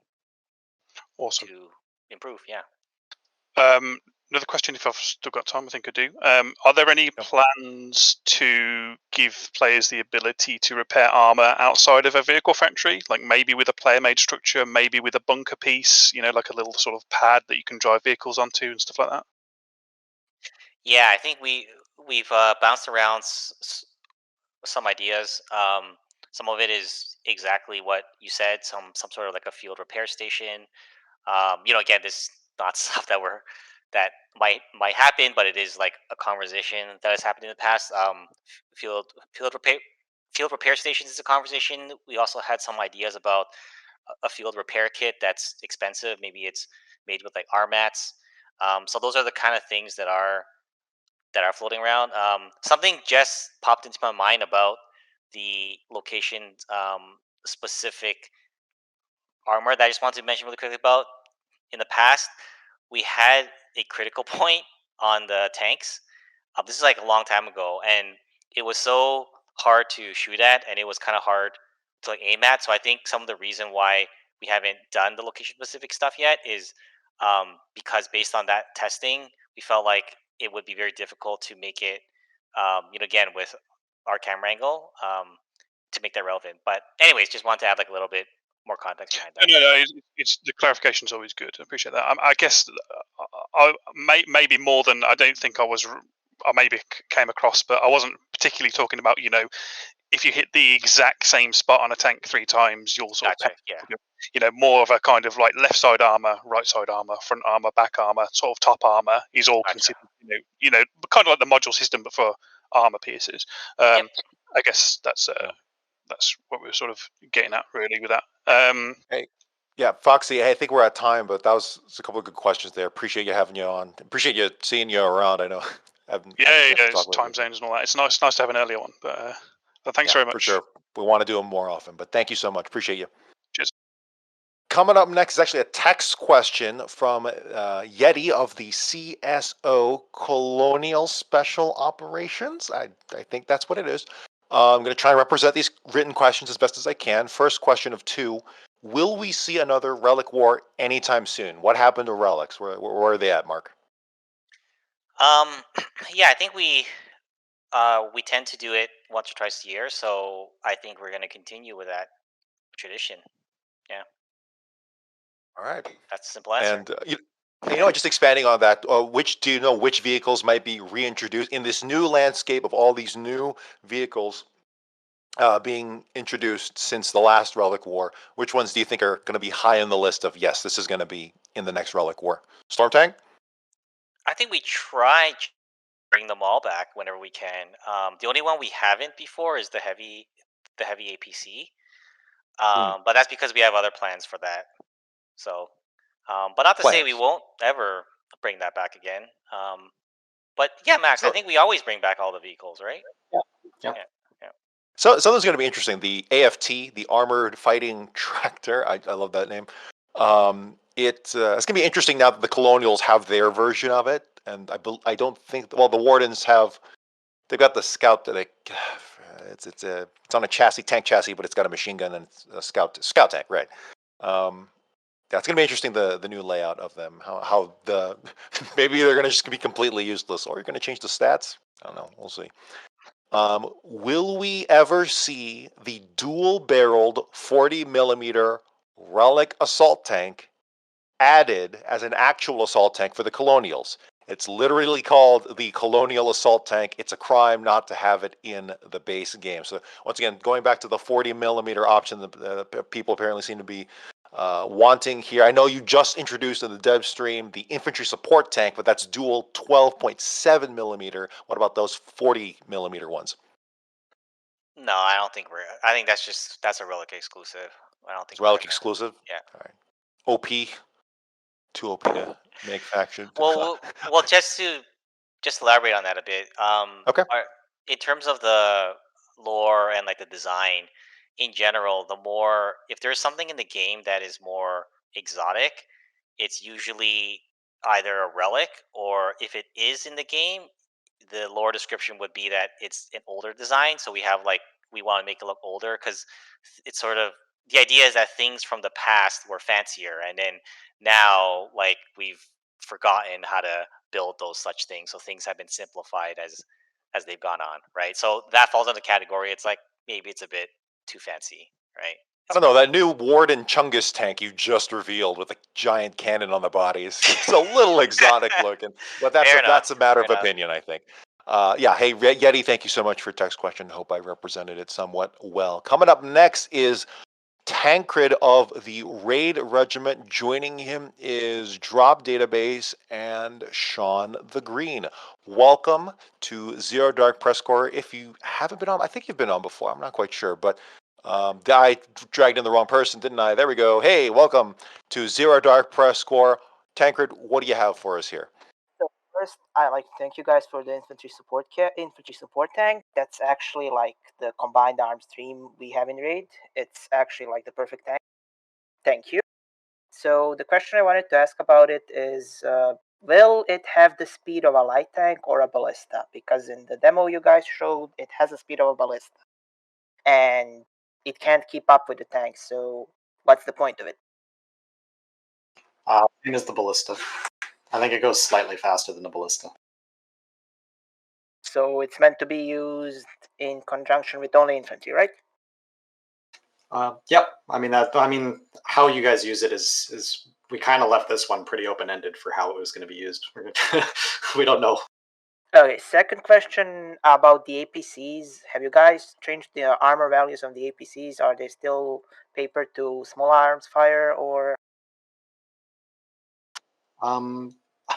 Awesome. to improve. Yeah. Another question, if I've still got time, I think I do. Are there any plans to give players the ability to repair armor outside of a vehicle factory, like maybe with a player-made structure, maybe with a bunker piece, like a little sort of pad that you can drive vehicles onto and stuff like that? Yeah, I think we've bounced around some ideas. Some of it is exactly what you said. Some sort of like a field repair station. Again, this not stuff that might happen, but it is like a conversation that has happened in the past. Field field repair stations is a conversation. We also had some ideas about a field repair kit that's expensive. Maybe it's made with like R mats. So those are the kind of things that are floating around. Something just popped into my mind about the location specific armor that I just wanted to mention really quickly about. In the past, we had a critical point on the tanks. This is like a long time ago, and it was so hard to shoot at, and it was kind of hard to like aim at. So I think some of the reason why we haven't done the location specific stuff yet is because based on that testing, we felt like it would be very difficult to make it, again with our camera angle, to make that relevant. But anyways, just want to add like a little bit more context behind that. No. It's the clarification is always good. I appreciate that. I guess maybe more than I don't think I maybe came across, but I wasn't particularly talking about if you hit the exact same spot on a tank 3 times, you'll sort of Gotcha. Yeah. more of a kind of like left side armor, right side armor, front armor, back armor, sort of top armor is all Gotcha. considered, kind of like the module system, but for armor pieces. Yep. I guess that's what we were sort of getting at really with that. Hey, yeah, Foxy. I think we're at time, but that was a couple of good questions there. Appreciate you having you on. Appreciate you seeing you around. I know. haven't had a chance to It's talk with time you. zones and all that. It's nice to have an earlier one, but thanks Yeah, very much. for sure. We want to do them more often, but thank you so much. Appreciate you. Cheers. Coming up next is actually a text question from Yeti of the CSO Colonial Special Operations. I think that's what it is. I'm going to try and represent these written questions as best as I can. First question of 2. Will we see another Relic War anytime soon? What happened to relics? Where are they at, Mark? Yeah, I think we tend to do it once or twice a year, so I think we're going to continue with that tradition. Yeah. All right. That's a simple answer. And just expanding on that, which vehicles might be reintroduced in this new landscape of all these new vehicles being introduced since the last Relic War? Which ones do you think are going to be high on the list of yes, this is going to be in the next Relic War? Storm Tank? I think we try to bring them all back whenever we can. The only one we haven't before is the heavy APC. But that's because we have other plans for that. So, but not to say we Plans. won't ever bring that back again. But yeah, Max, I think we always bring back all the vehicles, right? Yeah. So something's going to be interesting. The AFT, the Armored Fighting Tractor. I love that name. It's going to be interesting now that the Colonials have their version of it, and I don't think the Wardens have. They've got the Scout that it's on a tank chassis, but it's got a machine gun and it's a Scout tank, right? That's going to be interesting. The new layout of them. How the maybe they're going to just be completely useless, or you're going to change the stats. I don't know. We'll see. Will we ever see the dual-barreled 40mm Relic Assault Tank added as an actual assault tank for the Colonials? It's literally called the Colonial Assault Tank. It's a crime not to have it in the base game. So once again, going back to the 40mm option that people apparently seem to be wanting here. I know you just introduced in the dev stream the infantry support tank, but that's dual 12.7mm. What about those 40mm ones? No, I don't think I think that's a Relic exclusive. I don't think It's Relic exclusive. Yeah. All right. OP. Too OP to manufacture. Well, just to elaborate on that a bit. Okay. In terms of the lore and like the design in general, if there's something in the game that is more exotic, it's usually either a relic, or if it is in the game, the lore description would be that it's an older design. So we want to make it look older because it's sort of the idea is that things from the past were fancier, and then now like we've forgotten how to build those such things. So things have been simplified as they've gone on, right? So that falls into the category. It's like maybe it's a bit too fancy, right? I don't know, that new Warden Chungus tank you just revealed with a giant cannon on the body is it's a little exotic looking, but that's a matter of opinion, I think. Yeah, hey Yeti, thank you so much for your text question. Hope I represented it somewhat well. Coming up next is Tancred of the Raid Regiment. Joining him is Drop Database and Sean the Green. Welcome to Zero Dark PressCorps. If you haven't been on, I think you've been on before. I'm not quite sure, but I dragged in the wrong person, didn't I? There we go. Hey, welcome to Zero Dark PressCorps. Tancred, what do you have for us here? So first, I like to thank you guys for the infantry support tank. That's actually like the combined arms stream we have in raid. It's actually like the perfect tank. Thank you. So the question I wanted to ask about it is, will it have the speed of a light tank or a ballista? Because in the demo you guys showed, it has the speed of a ballista, and it can't keep up with the tank. So what's the point of it? Same as the ballista. I think it goes slightly faster than the ballista. So it's meant to be used in conjunction with only infantry, right? Yep. I mean, how you guys use it is we kind of left this one pretty open ended for how it was going to be used. We don't know. Okay, second question about the APCs. Have you guys changed the armor values on the APCs? Are they still papered to small arms fire or? I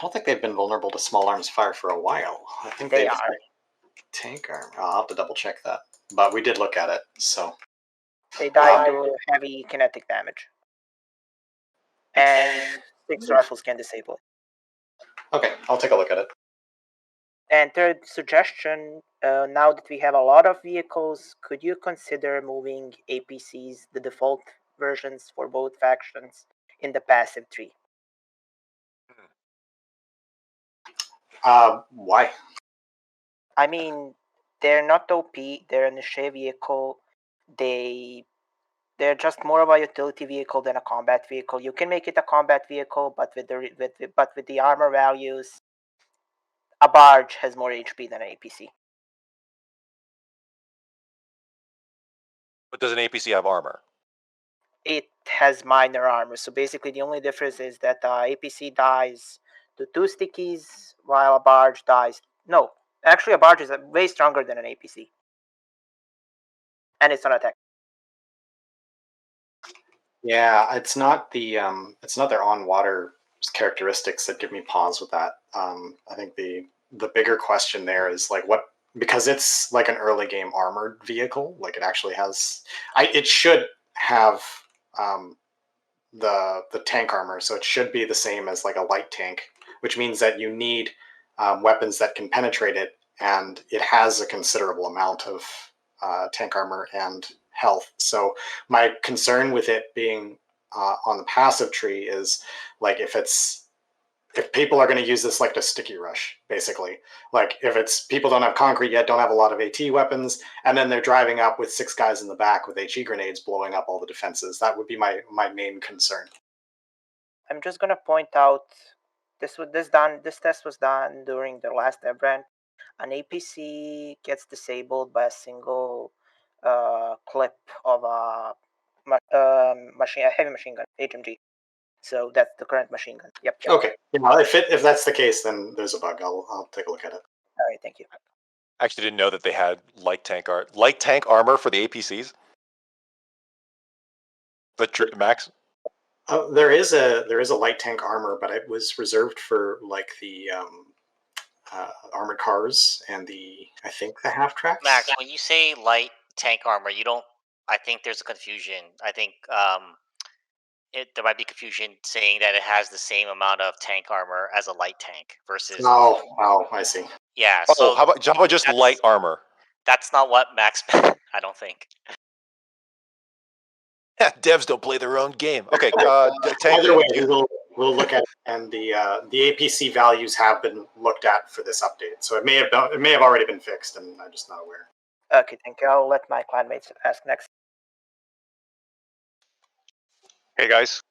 don't think they've been vulnerable to small arms fire for a while. I think They they've are. tank armor. I'll have to double check that. But we did look at it, so They die to heavy kinetic damage. And 6 rifles can disable it. okay, I'll take a look at it. And third suggestion, now that we have a lot of vehicles, could you consider moving APCs, the default versions for both factions, in the passive tree? Why? I mean, they're not OP, they're a niche vehicle, they're just more of a utility vehicle than a combat vehicle. You can make it a combat vehicle, but with the armor values, a barge has more HP than an APC. But does an APC have armor? It has minor armor, so basically the only difference is that APC dies to 2 stickies, while a barge dies. No, actually, a barge is way stronger than an APC, and it's on attack. Yeah, it's not their on water characteristics that give me pause with that. I think the bigger question there is like what, because it's like an early game armored vehicle, like it actually has, it should have the tank armor, so it should be the same as like a light tank, which means that you need weapons that can penetrate it, and it has a considerable amount of tank armor and health. So my concern with it being on the passive tree is like if people are going to use this like a sticky rush, basically. Like if it's people don't have concrete yet, don't have a lot of AT weapons, and then they're driving up with 6 guys in the back with HE grenades blowing up all the defenses. That would be my main concern. I'm just gonna point out this test was done during the last event. An APC gets disabled by a single clip of a heavy machine gun, HMG. So that's the current machine gun. Yep. Okay. Yeah, if that's the case, then there's a bug. I'll take a look at it. All right. Thank you. I actually didn't know that they had light tank armor for the APCs. But Max? There is a light tank armor, but it was reserved for like the armored cars and I think the half tracks. Max, when you say light tank armor, you don't. I think there's a confusion. I think there might be confusion saying that it has the same amount of tank armor as a light tank versus. Oh, I see. Yeah. Oh, So how about just light armor? That's not what Max meant, I don't think. Devs don't play their own game. Okay, Either way, we'll look at it, and the APC values have been looked at for this update, so it may have already been fixed, and I'm just not aware. Okay, thank you. I'll let my clanmates ask next. Hey guys,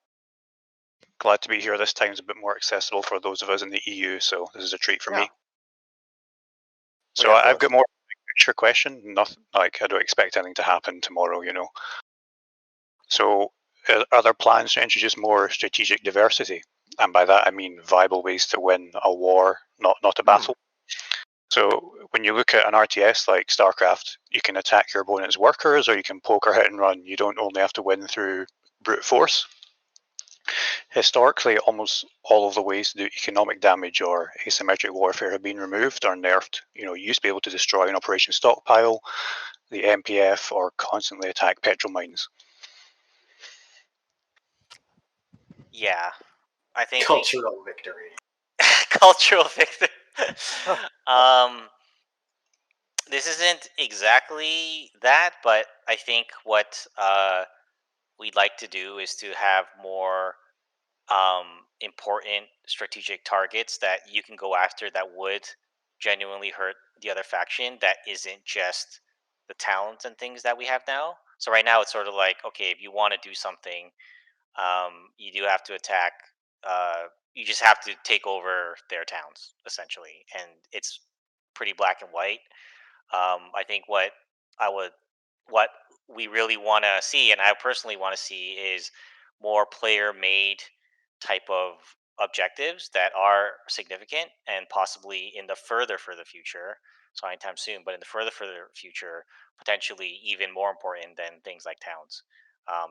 glad to be here. This time's a bit more accessible for those of us in the EU, so this is a treat for me. So I've got more picture question. Nothing like I don't expect anything to happen tomorrow, you know. So are there plans to introduce more strategic diversity? And by that I mean viable ways to win a war, not a battle. So when you look at an RTS like StarCraft, you can attack your opponent's workers, or you can poke or hit and run. You don't only have to win through brute force. Historically, almost all of the ways to do economic damage or asymmetric warfare have been removed or nerfed. You know, you used to be able to destroy an operation stockpile, the MPF, or constantly attack petrol mines. Yeah, I think cultural victory. Cultural victory. This isn't exactly that, but I think what we'd like to do is to have more important strategic targets that you can go after that would genuinely hurt the other faction. That isn't just the talents and things that we have now. So right now it's sort of like, okay, if you want to do something, you do have to attack. You just have to take over their towns essentially, and it's pretty black and white. I think what we really want to see, and I personally want to see, is more player-made type of objectives that are significant and possibly in the further future, so anytime soon, but in the further future, potentially even more important than things like towns.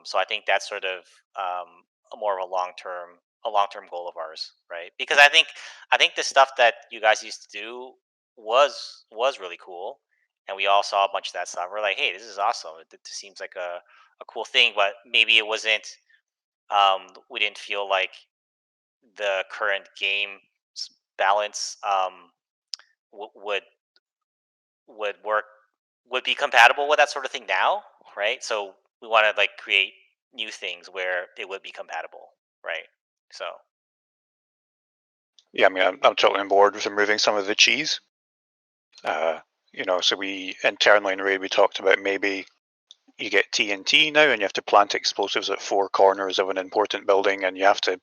So I think that's sort of a more of a long term goal of ours, right? Because I think the stuff that you guys used to do was really cool, and we all saw a bunch of that stuff. We're like, hey, this is awesome. It seems like a cool thing, but maybe it wasn't. We didn't feel like the current game balance would work, would be compatible with that sort of thing now, right? So we want to like create new things where it would be compatible, right? So Yeah, I mean, I'm totally on board with removing some of the cheese. So we internally in Raid we talked about maybe you get TNT now and you have to plant explosives at 4 corners of an important building, and you have to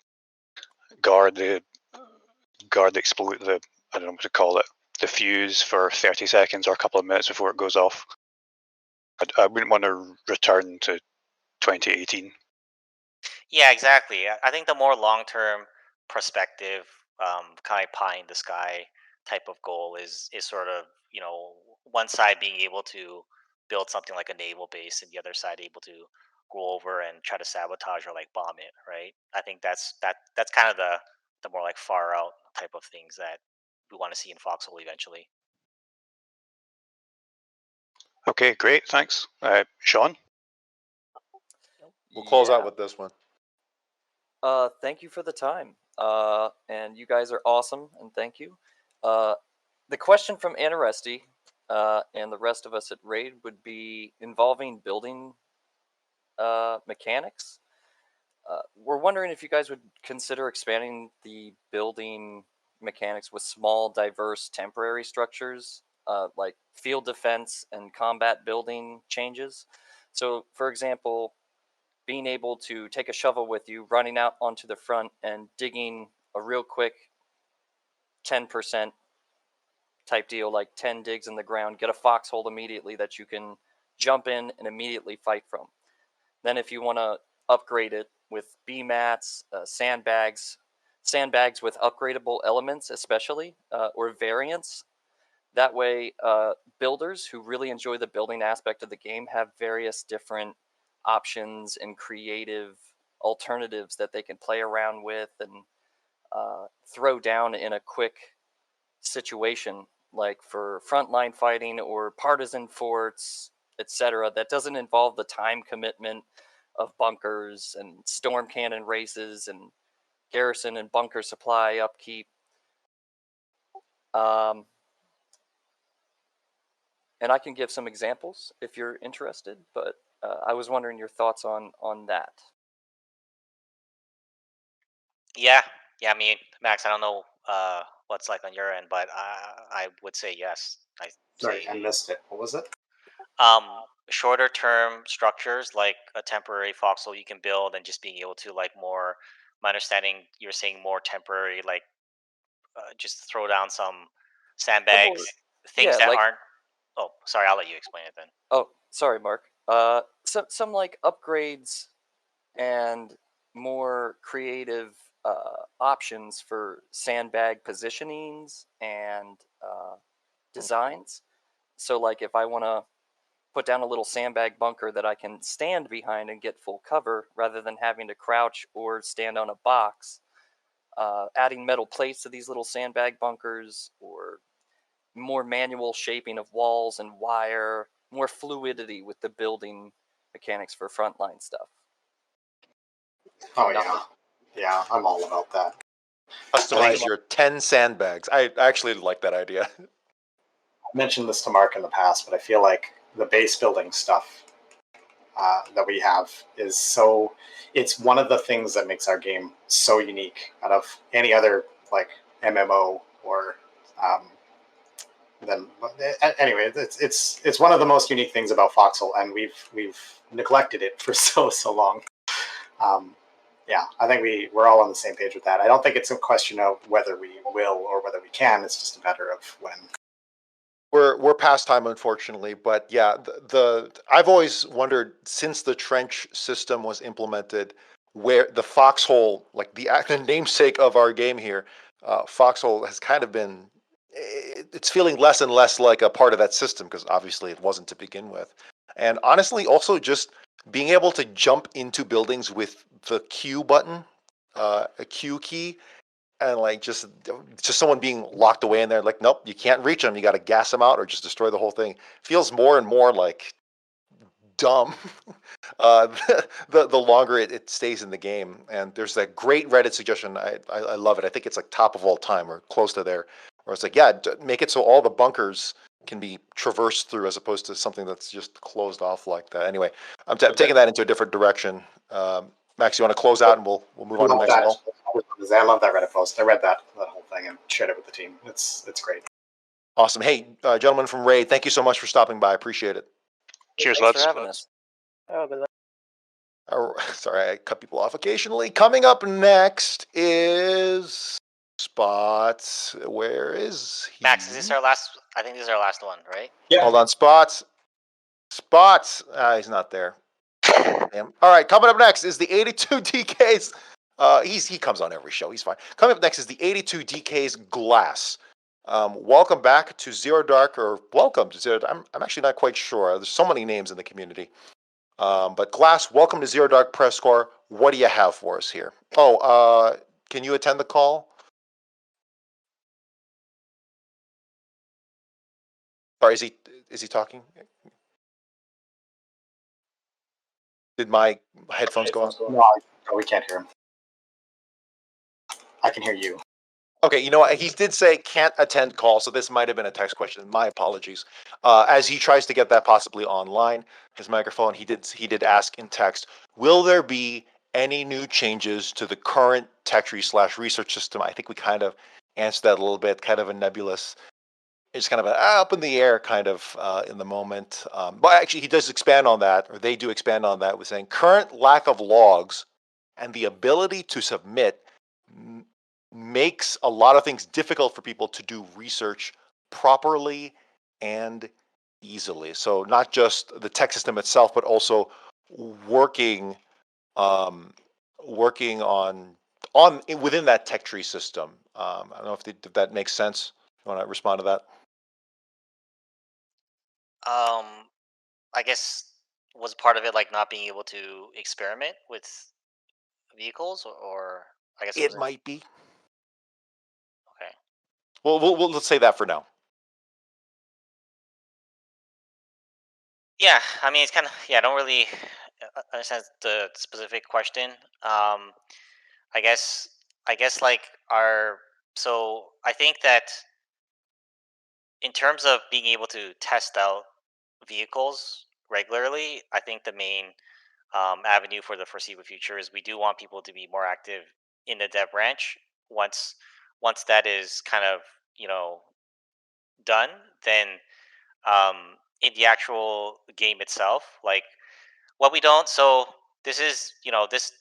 guard the I don't know what to call it, the fuse for 30 seconds or a couple of minutes before it goes off. I wouldn't want to return to 2018. yeah, exactly. I think the more long term perspective, kind of pie in the sky type of goal is sort of, one side being able to build something like a naval base and the other side able to go over and try to sabotage or like bomb it, right? I think that's kind of the more like far out type of things that we want to see in Foxhole eventually. Okay, great, thanks. Sean? We'll close out with this one. Thank you for the time. And you guys are awesome, and thank you. The question from Anaresti and the rest of us at Raid would be involving building mechanics. We're wondering if you guys would consider expanding the building mechanics with small, diverse, temporary structures, like field defense and combat building changes. So, for example, being able to take a shovel with you, running out onto the front and digging a real quick 10% type deal, like 10 digs in the ground, get a foxhole immediately that you can jump in and immediately fight from. Then if you want to upgrade it with B-mats, sandbags with upgradable elements especially, or variants, that way builders who really enjoy the building aspect of the game have various different options and creative alternatives that they can play around with and throw down in a quick situation, like for frontline fighting or partisan forts, etc., that doesn't involve the time commitment of bunkers and storm cannon races and garrison and bunker supply upkeep. And I can give some examples if you're interested, but I was wondering your thoughts on that. Yeah, I mean, Max, I don't know what's like on your end, but I would say yes. Sorry, I missed it. What was it? Shorter term structures like a temporary foxhole you can build, and just being able to like more. My understanding, you're saying more temporary, like just throw down some sandbags, things that like, aren't. Oh, sorry, I'll let you explain it then. Oh, sorry, Mark. Some like upgrades and more creative options for sandbag positionings and designs. So, like, if I want to put down a little sandbag bunker that I can stand behind and get full cover rather than having to crouch or stand on a box, adding metal plates to these little sandbag bunkers, or more manual shaping of walls and wire, more fluidity with the building mechanics for frontline stuff. Oh yeah, I'm all about that. Customize your 10 sandbags. I actually like that idea. I mentioned this to Mark in the past, but I feel like the base building stuff that we have is so. It's one of the things that makes our game so unique out of any other like MMO or. Then anyway, it's one of the most unique things about Foxhole, and we've neglected it for so long. Yeah, I think we're all on the same page with that. I don't think it's a question of whether we will or whether we can. It's just a matter of when. We're past time, unfortunately, but yeah, I've always wondered, since the trench system was implemented, where the Foxhole, like the namesake of our game here, Foxhole has kind of been. It's feeling less and less like a part of that system because obviously it wasn't to begin with. And honestly, also just being able to jump into buildings with the Q button, a Q key, and like just someone being locked away in there, like nope, you can't reach them. You got to gas them out or just destroy the whole thing. Feels more and more like dumb uh, the longer it stays in the game. And there's that great Reddit suggestion. I love it. I think it's like top of all time or close to there, where it's like, yeah, make it so all the bunkers can be traversed through as opposed to something that's just closed off like that. Anyway, I'm taking that into a different direction. Max, you want to close out and we'll move on to the next call? I love that Reddit post. I read that whole thing and shared it with the team. It's great. Awesome. Hey, gentlemen from Raid, thank you so much for stopping by. I appreciate it. Cheers, Thanks lads. for having us. Oh, good luck. Sorry, I cut people off occasionally. Coming up next is Spots. Where is he? Max, is this our last? I think this is our last one, right? Yeah. Hold on, Spots. Spots. He's not there. Damn. All right, coming up next is the 82 DKs. He comes on every show. He's fine. Coming up next is the 82 DKs Glass. Welcome back to Zero Dark, or welcome to Zero. I'm actually not quite sure. There's so many names in the community. But Glass, welcome to Zero Dark PressCorps. What do you have for us here? Oh, can you attend the call? Or is he talking? Did my headphones go off? No, we can't hear him. I can hear you. Okay, you know what? He did say can't attend call, so this might have been a text question. My apologies. As he tries to get that possibly online, his microphone, he did ask in text, will there be any new changes to the current tech tree / research system? I think we kind of answered that a little bit, kind of a nebulous, it's kind of a up in the air kind of in the moment. But actually, he does expand on that, or they do expand on that with saying current lack of logs and the ability to submit makes a lot of things difficult for people to do research properly and easily. So not just the tech system itself, but also working working on within that tech tree system. I don't know if that makes sense. You want to respond to that? I guess was part of it like not being able to experiment with vehicles, or I guess It might be. Okay. Well, let's say that for now. Yeah, I mean it's kind of I don't really understand the specific question. I guess like our I think that in terms of being able to test out vehicles regularly, I think the main avenue for the foreseeable future is we do want people to be more active in the dev branch. Once that is kind of done, then in the actual game itself, like what we don't. So this is this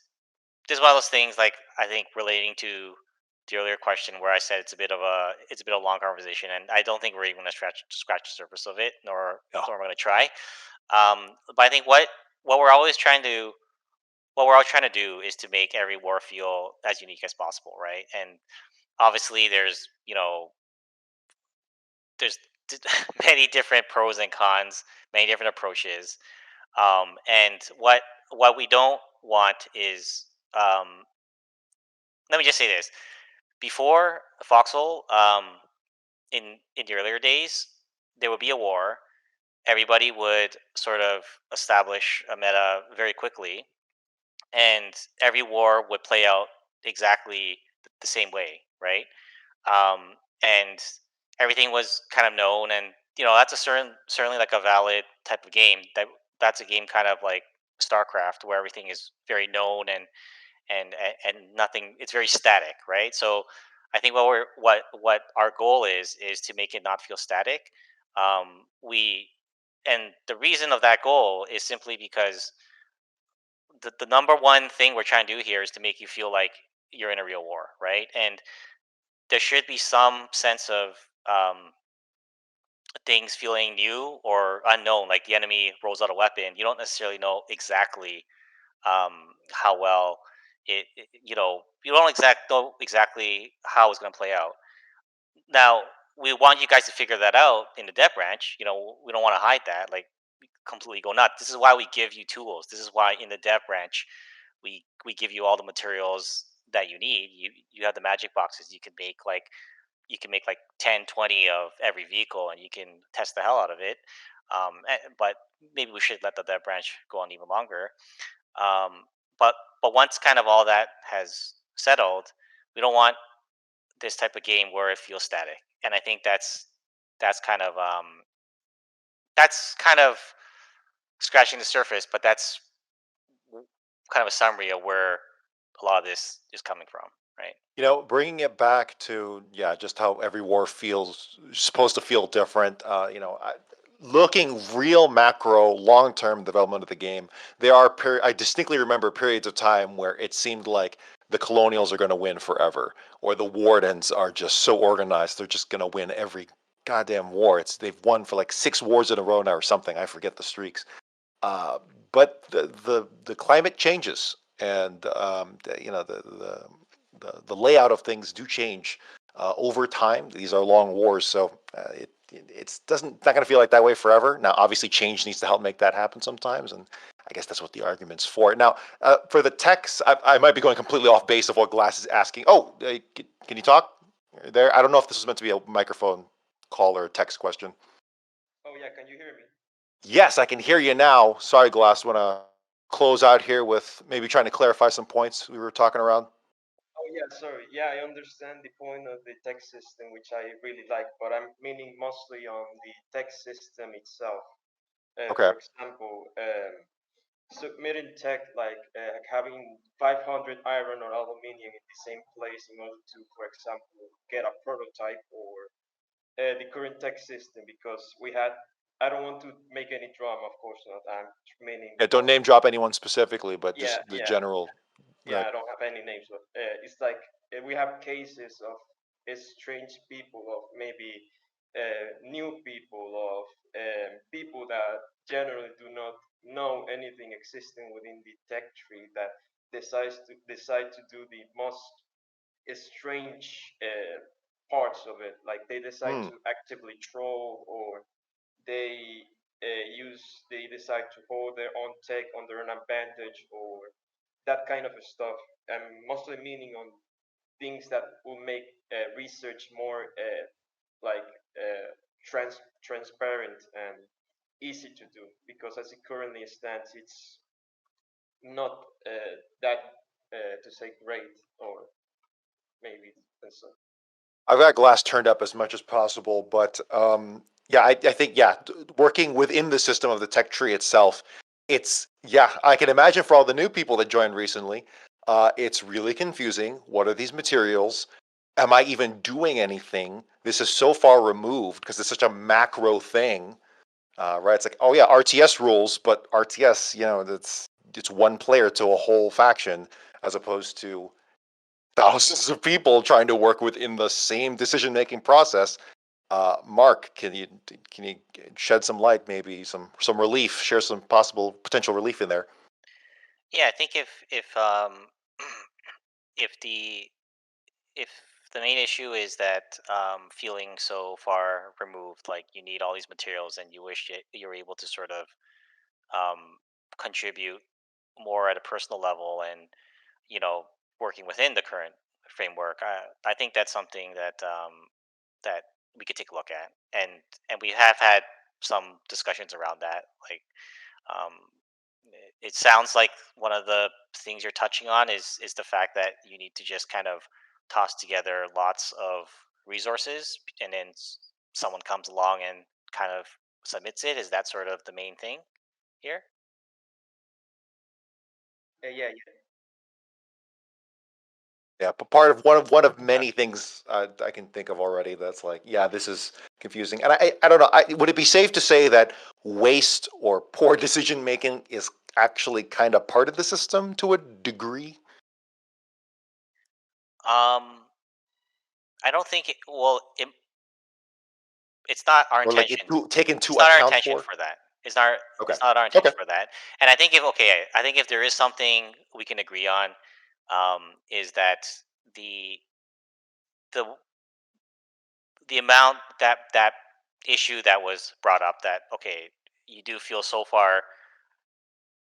is one of those things, like I think relating to the earlier question where I said it's a bit of a long conversation, and I don't think we're even going to scratch the surface of it, nor we're going to try. But I think what we're always trying to what we're all trying to do is to make every war feel as unique as possible, right? And obviously, there's there's many different pros and cons, many different approaches, and what we don't want is let me just say this: before Foxhole, in the earlier days, there would be a war. Everybody would sort of establish a meta very quickly, and every war would play out exactly the same way, right? And everything was kind of known, and that's a certainly like a valid type of game. That's a game kind of like StarCraft, where everything is very known and nothing. It's very static, right? So I think what our goal is to make it not feel static. We and the reason of that goal is simply because the number one thing we're trying to do here is to make you feel like you're in a real war, right? And there should be some sense of things feeling new or unknown. Like the enemy rolls out a weapon, you don't necessarily know exactly how well you know, you don't know exactly how it's going to play out. Now, we want you guys to figure that out in the dev branch. You know, we don't want to hide that, like completely go nuts. This is why we give you tools. This is why in the dev branch, we give you all the materials that you need. You have the magic boxes. You can make like 10, 20 of every vehicle, and you can test the hell out of it. But maybe we should let the dev branch go on even longer. Um, but once kind of all that has settled, we don't want this type of game where it feels static. And I think that's kind of that's kind of scratching the surface, but that's kind of a summary of where a lot of this is coming from, right? You know, bringing it back to just how every war feels supposed to feel different. Looking real macro, long-term development of the game, there are I distinctly remember periods of time where it seemed like the Colonials are going to win forever, or the Wardens are just so organized they're just going to win every goddamn war. They've won for like 6 wars in a row now or something. I forget the streaks. Uh, but the climate changes, and the layout of things do change over time. These are long wars, so it's not going to feel like that way forever. Now, obviously, change needs to help make that happen sometimes, and I guess that's what the argument's for. Now, for the techs, I might be going completely off base of what Glass is asking. Oh, can you talk there? I don't know if this was meant to be a microphone call or a text question. Oh yeah, can you hear me? Yes, I can hear you now. Sorry, Glass. Want to close out here with maybe trying to clarify some points we were talking around? Oh yeah, sorry. Yeah, I understand the point of the text system, which I really like, but I'm meaning mostly on the text system itself. Okay. For example, submitting tech like having 500 iron or aluminium in the same place in order to, for example, get a prototype, or the current text system, because we had. I don't want to make any drama, of course not. I'm meaning. Yeah, don't name drop anyone specifically, but Yeah, just the yeah. general. Yeah, I don't have any names, but it's like we have cases of strange people, of maybe new people, of people that generally do not know anything existing within the tech tree, that decide to do the most strange parts of it. Like they decide to actively troll, or they they decide to hold their own tech under an advantage, or that kind of stuff. I'm mostly meaning on things that will make research more like transparent and easy to do, because as it currently stands, it's not that to say great, or maybe so. I've got Glass turned up as much as possible, but I think working within the system of the tech tree itself, I can imagine for all the new people that joined recently, it's really confusing. What are these materials? Am I even doing anything? This is so far removed because it's such a macro thing, right? It's like, oh yeah, RTS rules, but RTS, it's one player to a whole faction, as opposed to thousands of people trying to work within the same decision-making process. Mark, can you shed some light, maybe some relief, share some possible potential relief in there? Yeah, I think if if the main issue is that feeling so far removed, like you need all these materials and you wish you were able to sort of um, contribute more at a personal level, and working within the current framework, I think that's something that we could take a look at, and we have had some discussions around that. Like, um, it sounds like one of the things you're touching on is the fact that you need to just kind of toss together lots of resources, and then someone comes along and kind of submits it. Is that sort of the main thing here? Yeah. Yeah, but part of one of many things I can think of already. That's like, yeah, this is confusing, and I don't know. Would it be safe to say that waste or poor decision making is actually kind of part of the system to a degree? Um, I don't think it's not our Or like intention. taken to It's not our account intention for? for that. It's Okay. not our Okay. intention for that. And I think if I think if there is something we can agree on, is that the the the amount that issue that was brought up, that okay, you do feel so far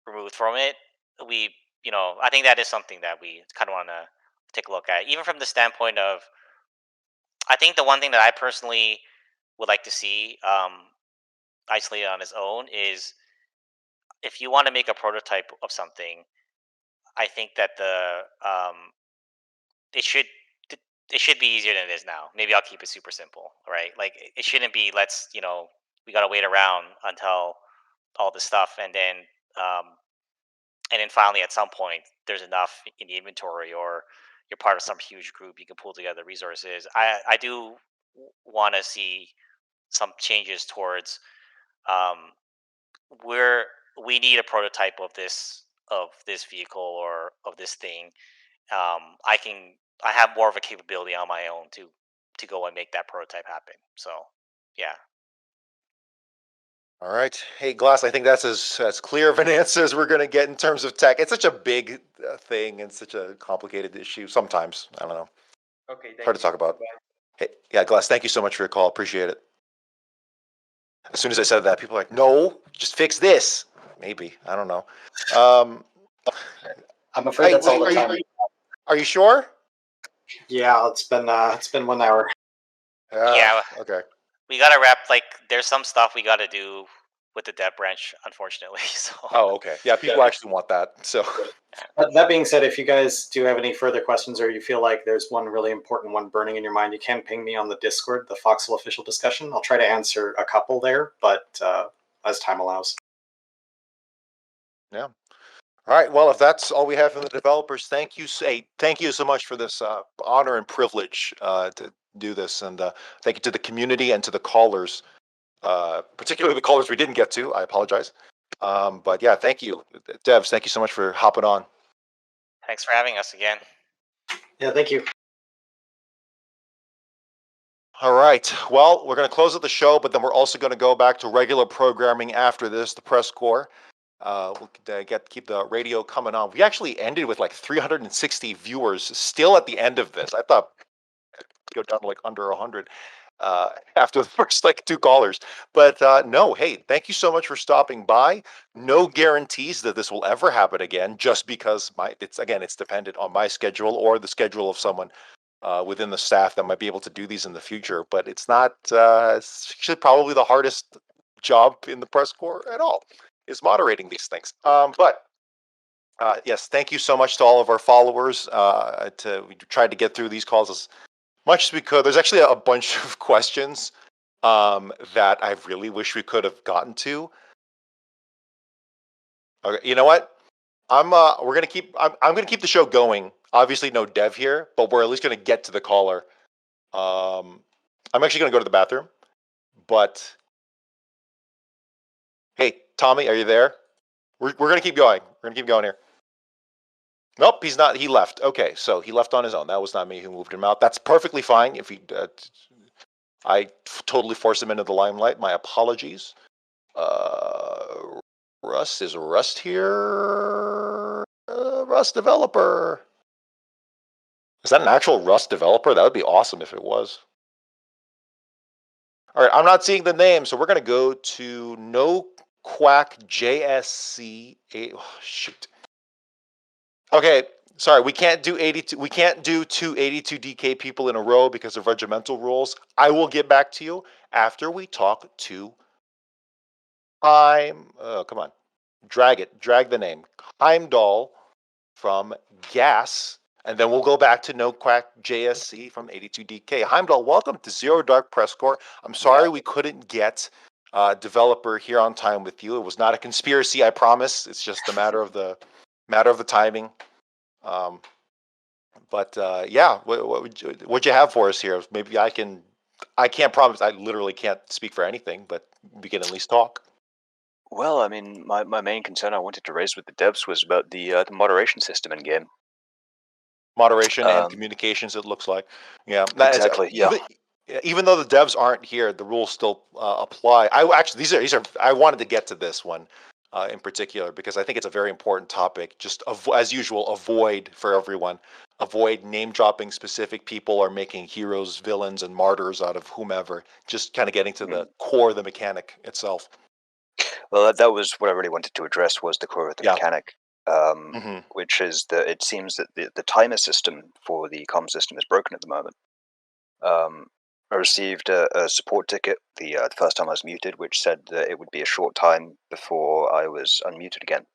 removed from it. We, I think that is something that we kind of want to take a look at, even from the standpoint of, I think the one thing that I personally would like to see isolated on its own is, if you want to make a prototype of something, I think that it should it should be easier than it is now. Maybe I'll keep it super simple, right? Like it shouldn't be, let's, we got to wait around until all this stuff, and then finally at some point there's enough in the inventory, or you're part of some huge group, you can pull together resources. I do want to see some changes towards, um, where we need a prototype of this vehicle or of this thing. I have more of a capability on my own to go and make that prototype happen. So yeah. All right. Hey, Glass, I think that's as clear of an answer as we're going to get in terms of tech. It's such a big thing and such a complicated issue sometimes. I don't know. Okay, Hard to talk about. Hey, yeah, Glass, thank you so much for your call. Appreciate it. As soon as I said that, people are like, no, just fix this. Maybe. I don't know. I'm afraid that's all the time. Are you sure? Yeah, it's been 1 hour. Yeah. Okay. We gotta wrap. Like, there's some stuff we gotta do with the dev branch, unfortunately. So. Oh, okay. Yeah, people actually want that. So. That being said, if you guys do have any further questions, or you feel like there's one really important one burning in your mind, you can ping me on the Discord, the Foxhole official discussion. I'll try to answer a couple there, but as time allows. Yeah. All right. Well, if that's all we have from the developers, thank you so much for this honor and privilege to do this, and thank you to the community and to the callers, particularly the callers we didn't get to. I apologize, but yeah, thank you, devs. Thank you so much for hopping on. Thanks for having us again. Yeah, thank you. All right. Well, we're going to close out the show, but then we're also going to go back to regular programming after this, the press corps. We'll keep the radio coming on. We actually ended with like 360 viewers still at the end of this. I thought it'd go down to like under 100 after the first like 2 callers. But no, hey, thank you so much for stopping by. No guarantees that this will ever happen again, just because it's dependent on my schedule or the schedule of someone within the staff that might be able to do these in the future. But it's not, it's actually probably the hardest job in the press corps at all, is moderating these things. But yes, thank you so much to all of our followers. We tried to get through these calls as much as we could. There's actually a bunch of questions that I really wish we could have gotten to. Okay, you know what? I'm gonna keep the show going. Obviously, no dev here, but we're at least gonna get to the caller. I'm actually gonna go to the bathroom, but hey, Tommy, are you there? We're gonna keep going. We're gonna keep going here. Nope, he's not. He left. Okay, so he left on his own. That was not me who moved him out. That's perfectly fine. If he, I totally forced him into the limelight. My apologies. Rust, is Rust here? Rust developer. Is that an actual Rust developer? That would be awesome if it was. All right, I'm not seeing the name, so we're gonna go to noquackjsc. Oh, shoot. Okay, sorry, we can't do 82. We can't do 2 82 DK people in a row because of regimental rules. I will get back to you after we talk to come on, drag the name, Heimdall from Gas, and then we'll go back to noquackjsc from 82 DK. Heimdall, welcome to Zero Dark PressCorps. I'm sorry we couldn't get developer here on time with you. It was not a conspiracy, I promise. It's just a matter of the timing. But yeah, what'd you have for us here? Maybe I can't promise. I literally can't speak for anything, but we can at least talk. Well, I mean, my main concern I wanted to raise with the devs was about the moderation system in game. Moderation and communications, it looks like. Yeah, exactly. Yeah. Even though the devs aren't here, the rules still apply. These are. I wanted to get to this one. in particular, because I think it's a very important topic. Just as usual, avoid for everyone. Avoid name dropping specific people or making heroes, villains, and martyrs out of whomever. Just kind of getting to the core of the mechanic itself. Well, that was what I really wanted to address, was the core of the Yeah. mechanic, which is that it seems that the timer system for the comm system is broken at the moment. I received a support ticket the first time I was muted, which said that it would be a short time before I was unmuted again.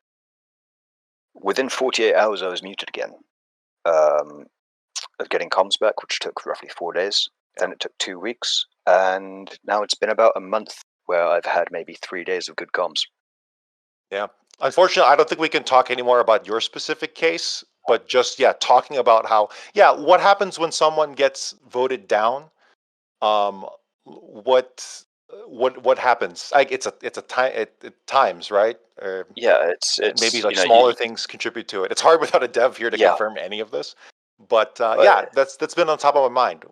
Within 48 hours, I was muted again, of getting comms back, which took roughly 4 days. Then it took 2 weeks, and now it's been about a month where I've had maybe 3 days of good comms. Yeah. Unfortunately, I don't think we can talk anymore about your specific case, but just talking about how what happens when someone gets voted down. What happens? Like it's a time it times, right? Or Yeah, it's maybe like you know, smaller things contribute to it. It's hard without a dev here to Yeah. confirm any of this, but But that's been on top of my mind.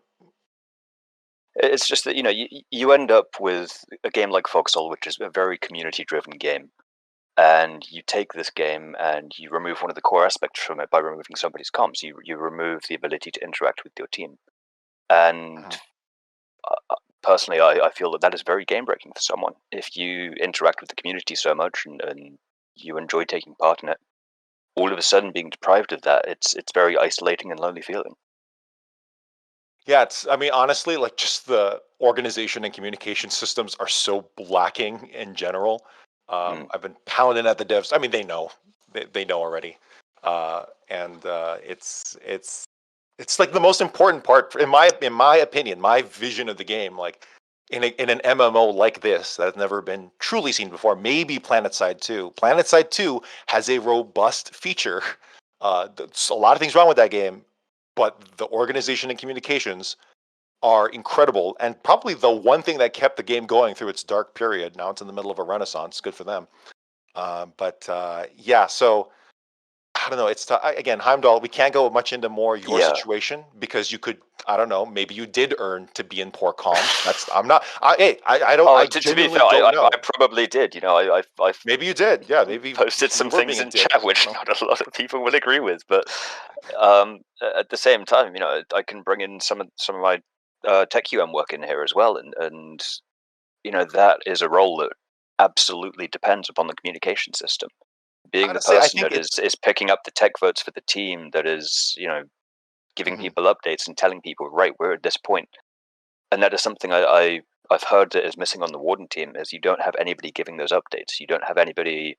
it's just that you end up with a game like Foxhole, which is a very community-driven game, and you take this game and you remove one of the core aspects from it by removing somebody's comms. You remove the ability to interact with your team, and personally, I feel that is very game-breaking for someone. If you interact with the community so much and you enjoy taking part in it, all of a sudden being deprived of that, it's very isolating and lonely feeling. Yeah, I mean, honestly, like just the organization and communication systems are so lacking in general. I've been pounding at the devs. I mean, they know, they know already, and it's like the most important part in my opinion, my vision of the game. Like in an MMO like this that has never been truly seen before. Maybe PlanetSide 2. PlanetSide 2 has a robust feature. There's a lot of things wrong with that game, but the organization and communications are incredible, and probably the one thing that kept the game going through its dark period. Now it's in the middle of a renaissance. Good for them. So I don't know. It's again, Heimdall. We can't go much into more your situation because you could. I don't know. Maybe you did earn to be in poor comms. That's. I'm not. I don't. I To be genuinely fair, don't know. I probably did. I Maybe you did. Yeah. Maybe posted some you were things being a in dick. chat which not a lot of people will agree with, but at the same time, I can bring in some of my tech UM work in here as well, and that is a role that absolutely depends upon the communication system. Being Honestly, the I person think that is picking up the tech votes for the team, that is giving people updates and telling people, right, we're at this point. And that is something I've heard that is missing on the Warden team, is you don't have anybody giving those updates. You don't have anybody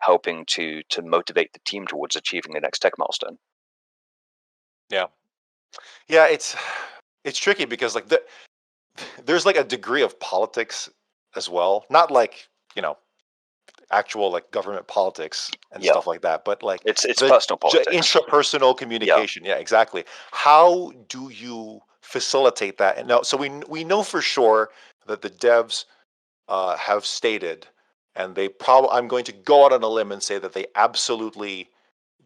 helping to motivate the team towards achieving the next tech milestone. Yeah, it's tricky because like there's like a degree of politics as well. Not like actual like government politics and stuff like that, but like it's personal politics, intrapersonal communication. Yeah, exactly. How do you facilitate that? And now, so we know for sure that the devs have stated, and they probably, I'm going to go out on a limb and say that they absolutely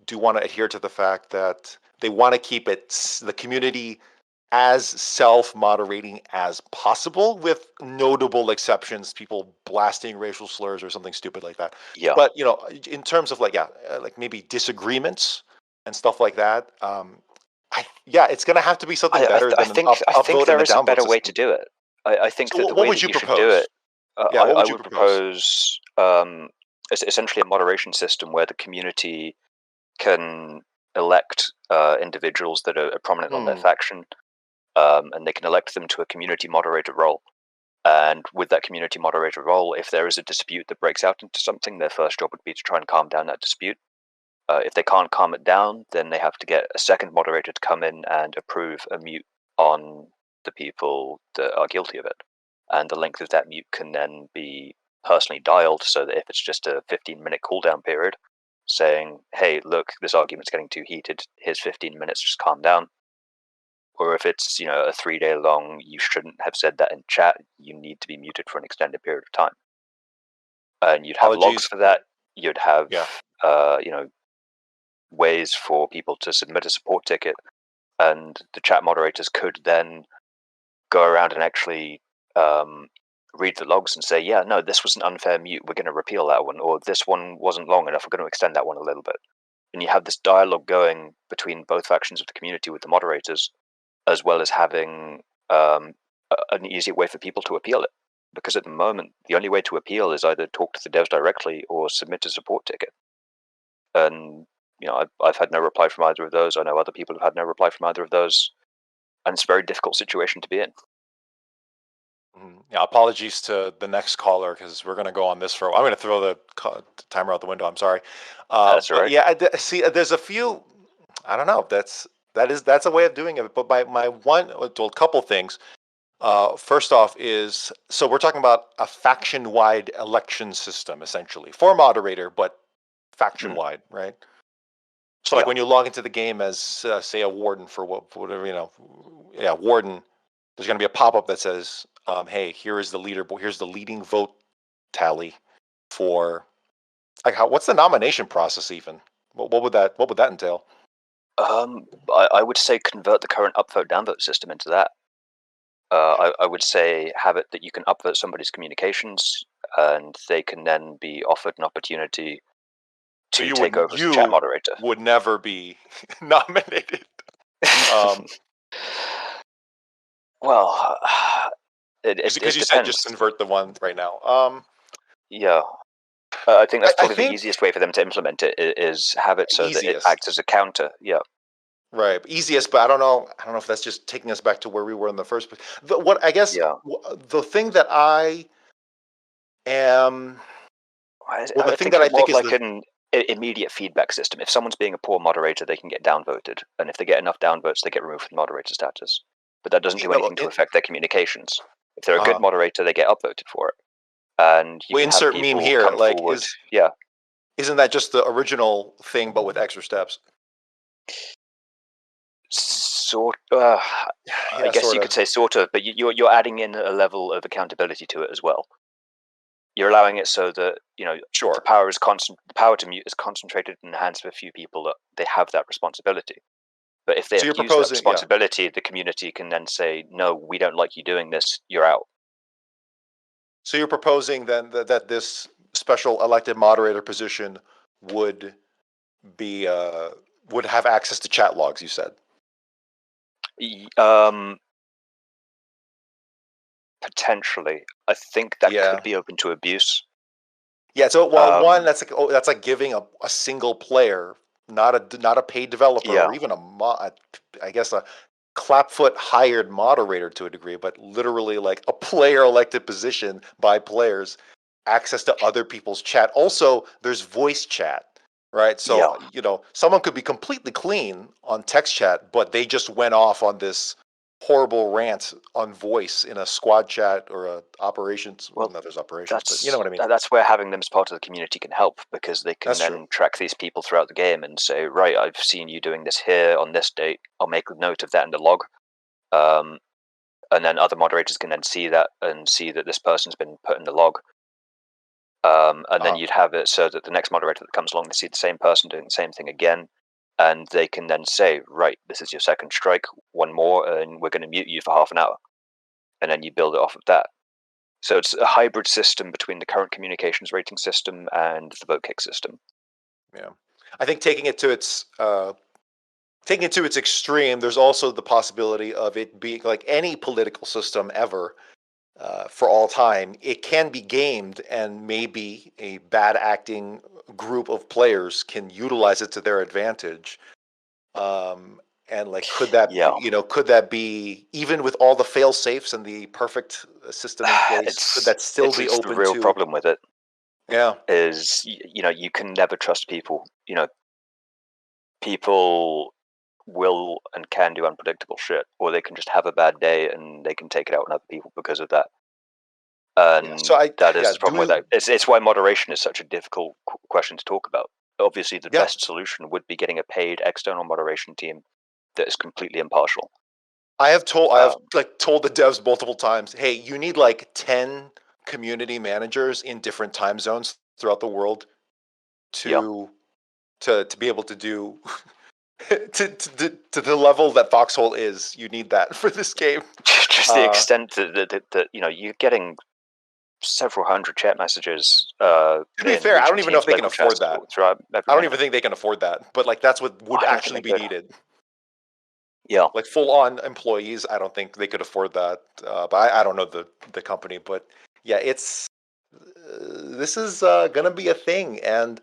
do want to adhere to the fact that they want to keep the community as self-moderating as possible, with notable exceptions, people blasting racial slurs or something stupid like that. Yeah. But in terms of like maybe disagreements and stuff like that, it's going to have to be something better than an upvote there and a is a downvote better way system. to do it. I think So that the what way would that you you should propose? do it, What I would you would propose? essentially a moderation system where the community can elect individuals that are prominent on their faction, and they can elect them to a community moderator role. And with that community moderator role, if there is a dispute that breaks out into something, their first job would be to try and calm down that dispute. If they can't calm it down, then they have to get a second moderator to come in and approve a mute on the people that are guilty of it. And the length of that mute can then be personally dialed, so that if it's just a 15-minute cooldown period, saying, hey, look, this argument's getting too heated, here's 15 minutes, just calm down. Or if it's, a 3-day long, you shouldn't have said that in chat, you need to be muted for an extended period of time. And you'd have logs for that. You'd have, ways for people to submit a support ticket, and the chat moderators could then go around and actually read the logs and say, yeah, no, this was an unfair mute, we're going to repeal that one, or this one wasn't long enough, we're going to extend that one a little bit. And you have this dialogue going between both factions of the community with the moderators, as well as having an easy way for people to appeal it. Because at the moment, the only way to appeal is either talk to the devs directly or submit a support ticket. And I've had no reply from either of those. I know other people have had no reply from either of those, and it's a very difficult situation to be in. Yeah, apologies to the next caller because we're going to go on this for. I'm going to throw the timer out the window. I'm sorry. That's all right. Yeah, see, there's a few. I don't know. That's a way of doing it. But a couple things. First off is, so we're talking about a faction-wide election system, essentially, for moderator, but faction-wide, right? So like when you log into the game as, say, a warden for whatever, warden, there's going to be a pop-up that says, hey, here's the leaderboard, here's the leading vote tally for, like, what's the nomination process even? What would that entail? I would say convert the current upvote downvote system into that. I would say have it that you can upvote somebody's communications, and they can then be offered an opportunity to take over as chat moderator. Would never be nominated. Well, because you depends. said just convert the one right now. Yeah. I think that's probably the easiest way for them to implement it is have it so that it acts as a counter. Yeah. Right, easiest, but I don't know if that's just taking us back to where we were in the first place. The thing that I am, the thing that I think is like an immediate feedback system. If someone's being a poor moderator, they can get downvoted, and if they get enough downvotes, they get removed from moderator status. But that doesn't do anything to affect their communications. If they're a good moderator, they get upvoted for it. And you can insert have people meme here, come like forward. Isn't that just the original thing, but with extra steps? I guess you could say sort of, but you're adding in a level of accountability to it as well. You're allowing it so that the power is the power to mute is concentrated in the hands of a few people, that they have that responsibility. But if they abuse that responsibility, the community can then say, "No, we don't like you doing this. You're out." So you're proposing then that this special elected moderator position would have access to chat logs? You said. Potentially, I think that could be open to abuse. Yeah. So one that's like giving a single player, not a paid developer or even a clapfoot hired moderator to a degree, but literally like a player elected position by players, access to other people's chat. Also, there's voice chat. Right. So, someone could be completely clean on text chat, but they just went off on this horrible rant on voice in a squad chat or a operations. Well, no, there's operations, but you know what I mean. That's where having them as part of the community can help, because they can track these people throughout the game and say, right, I've seen you doing this here on this date. I'll make a note of that in the log. And then other moderators can then see that and see that this person's been put in the log. And then you'd have it so that the next moderator that comes along, they see the same person doing the same thing again, and they can then say, right, this is your second strike, one more, and we're going to mute you for half an hour. And then you build it off of that. So it's a hybrid system between the current communications rating system and the vote kick system. Yeah. I think taking it to its extreme, there's also the possibility of it being like any political system ever. For all time, it can be gamed, and maybe a bad acting group of players can utilize it to their advantage. And like, could that be, even with all the fail safes and the perfect system in place, could that still be open to? The real problem with it, is you can never trust people. People will and can do unpredictable shit, or they can just have a bad day and they can take it out on other people because of that. And that is the problem with that. It's why moderation is such a difficult question to talk about. Obviously, the best solution would be getting a paid external moderation team that is completely impartial. I have told the devs multiple times, hey, you need like 10 community managers in different time zones throughout the world to be able to do to the level that Foxhole is. You need that for this game. Just the extent that you're getting several hundred chat messages. To be in fair, I regional don't even know if teams, they can local afford chats that. throughout every I don't window. even think they can afford that. But like that's what would I don't actually think be they could. needed. Yeah. Like full on employees, I don't think they could afford that. But I don't know the company. But yeah, it's this is gonna be a thing, and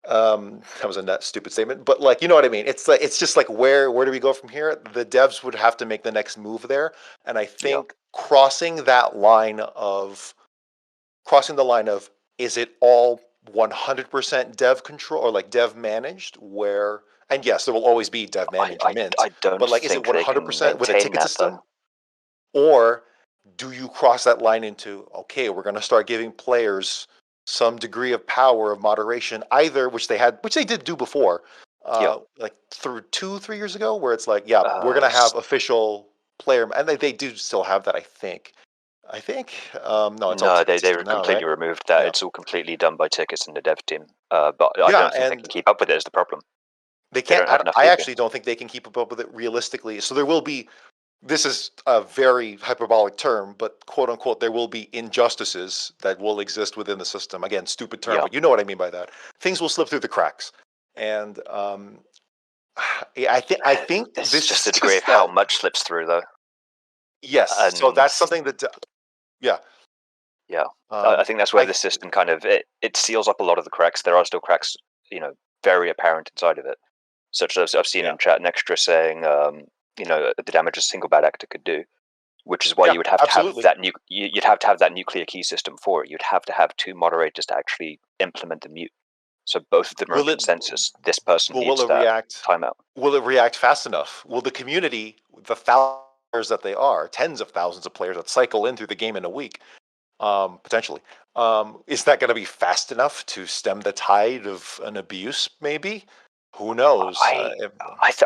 that was a net stupid statement. But like you know what I mean. It's like it's just like where do we go from here? The devs would have to make the next move there, and I think crossing the line of is it all 100% dev control or like dev managed where and yes there will always be dev management I don't but like is it think they can 100% with a maintain ticket that system though. or do you cross that line into okay we're going to start giving players some degree of power of moderation either which they did do before like through 2-3 years ago where it's like yeah we're going to have official player and they do still have that I think no, it's all No, ticket they system now, completely right? removed that. Yeah. It's all completely done by tickets in the dev team. But I Yeah, don't think they and can keep up with it. Is the problem? they They can't. don't have enough I people. actually don't think they can keep up with it realistically. So there will be. This is a very hyperbolic term, but quote unquote, there will be injustices that will exist within the system. Again, stupid term, but you know what I mean by that. Things will slip through the cracks, and I think There's this just is a degree of how much slips through, though. yes. And So that's something that yeah. Yeah, I think that's where I the system kind of it seals up a lot of the cracks. There are still cracks, very apparent inside of it. Such as I've seen in chat an extra saying, the damage a single bad actor could do, which is why you would have to have that you'd have to have that nuclear key system for it. You'd have to have two moderators to actually implement the mute. So both of them are in consensus. This person Well, needs will it that react? timeout. Will it react fast enough? Will the community, the thousands that they are, tens of thousands of players that cycle in through the game in a week, potentially, is that going to be fast enough to stem the tide of an abuse? Maybe. Who knows? I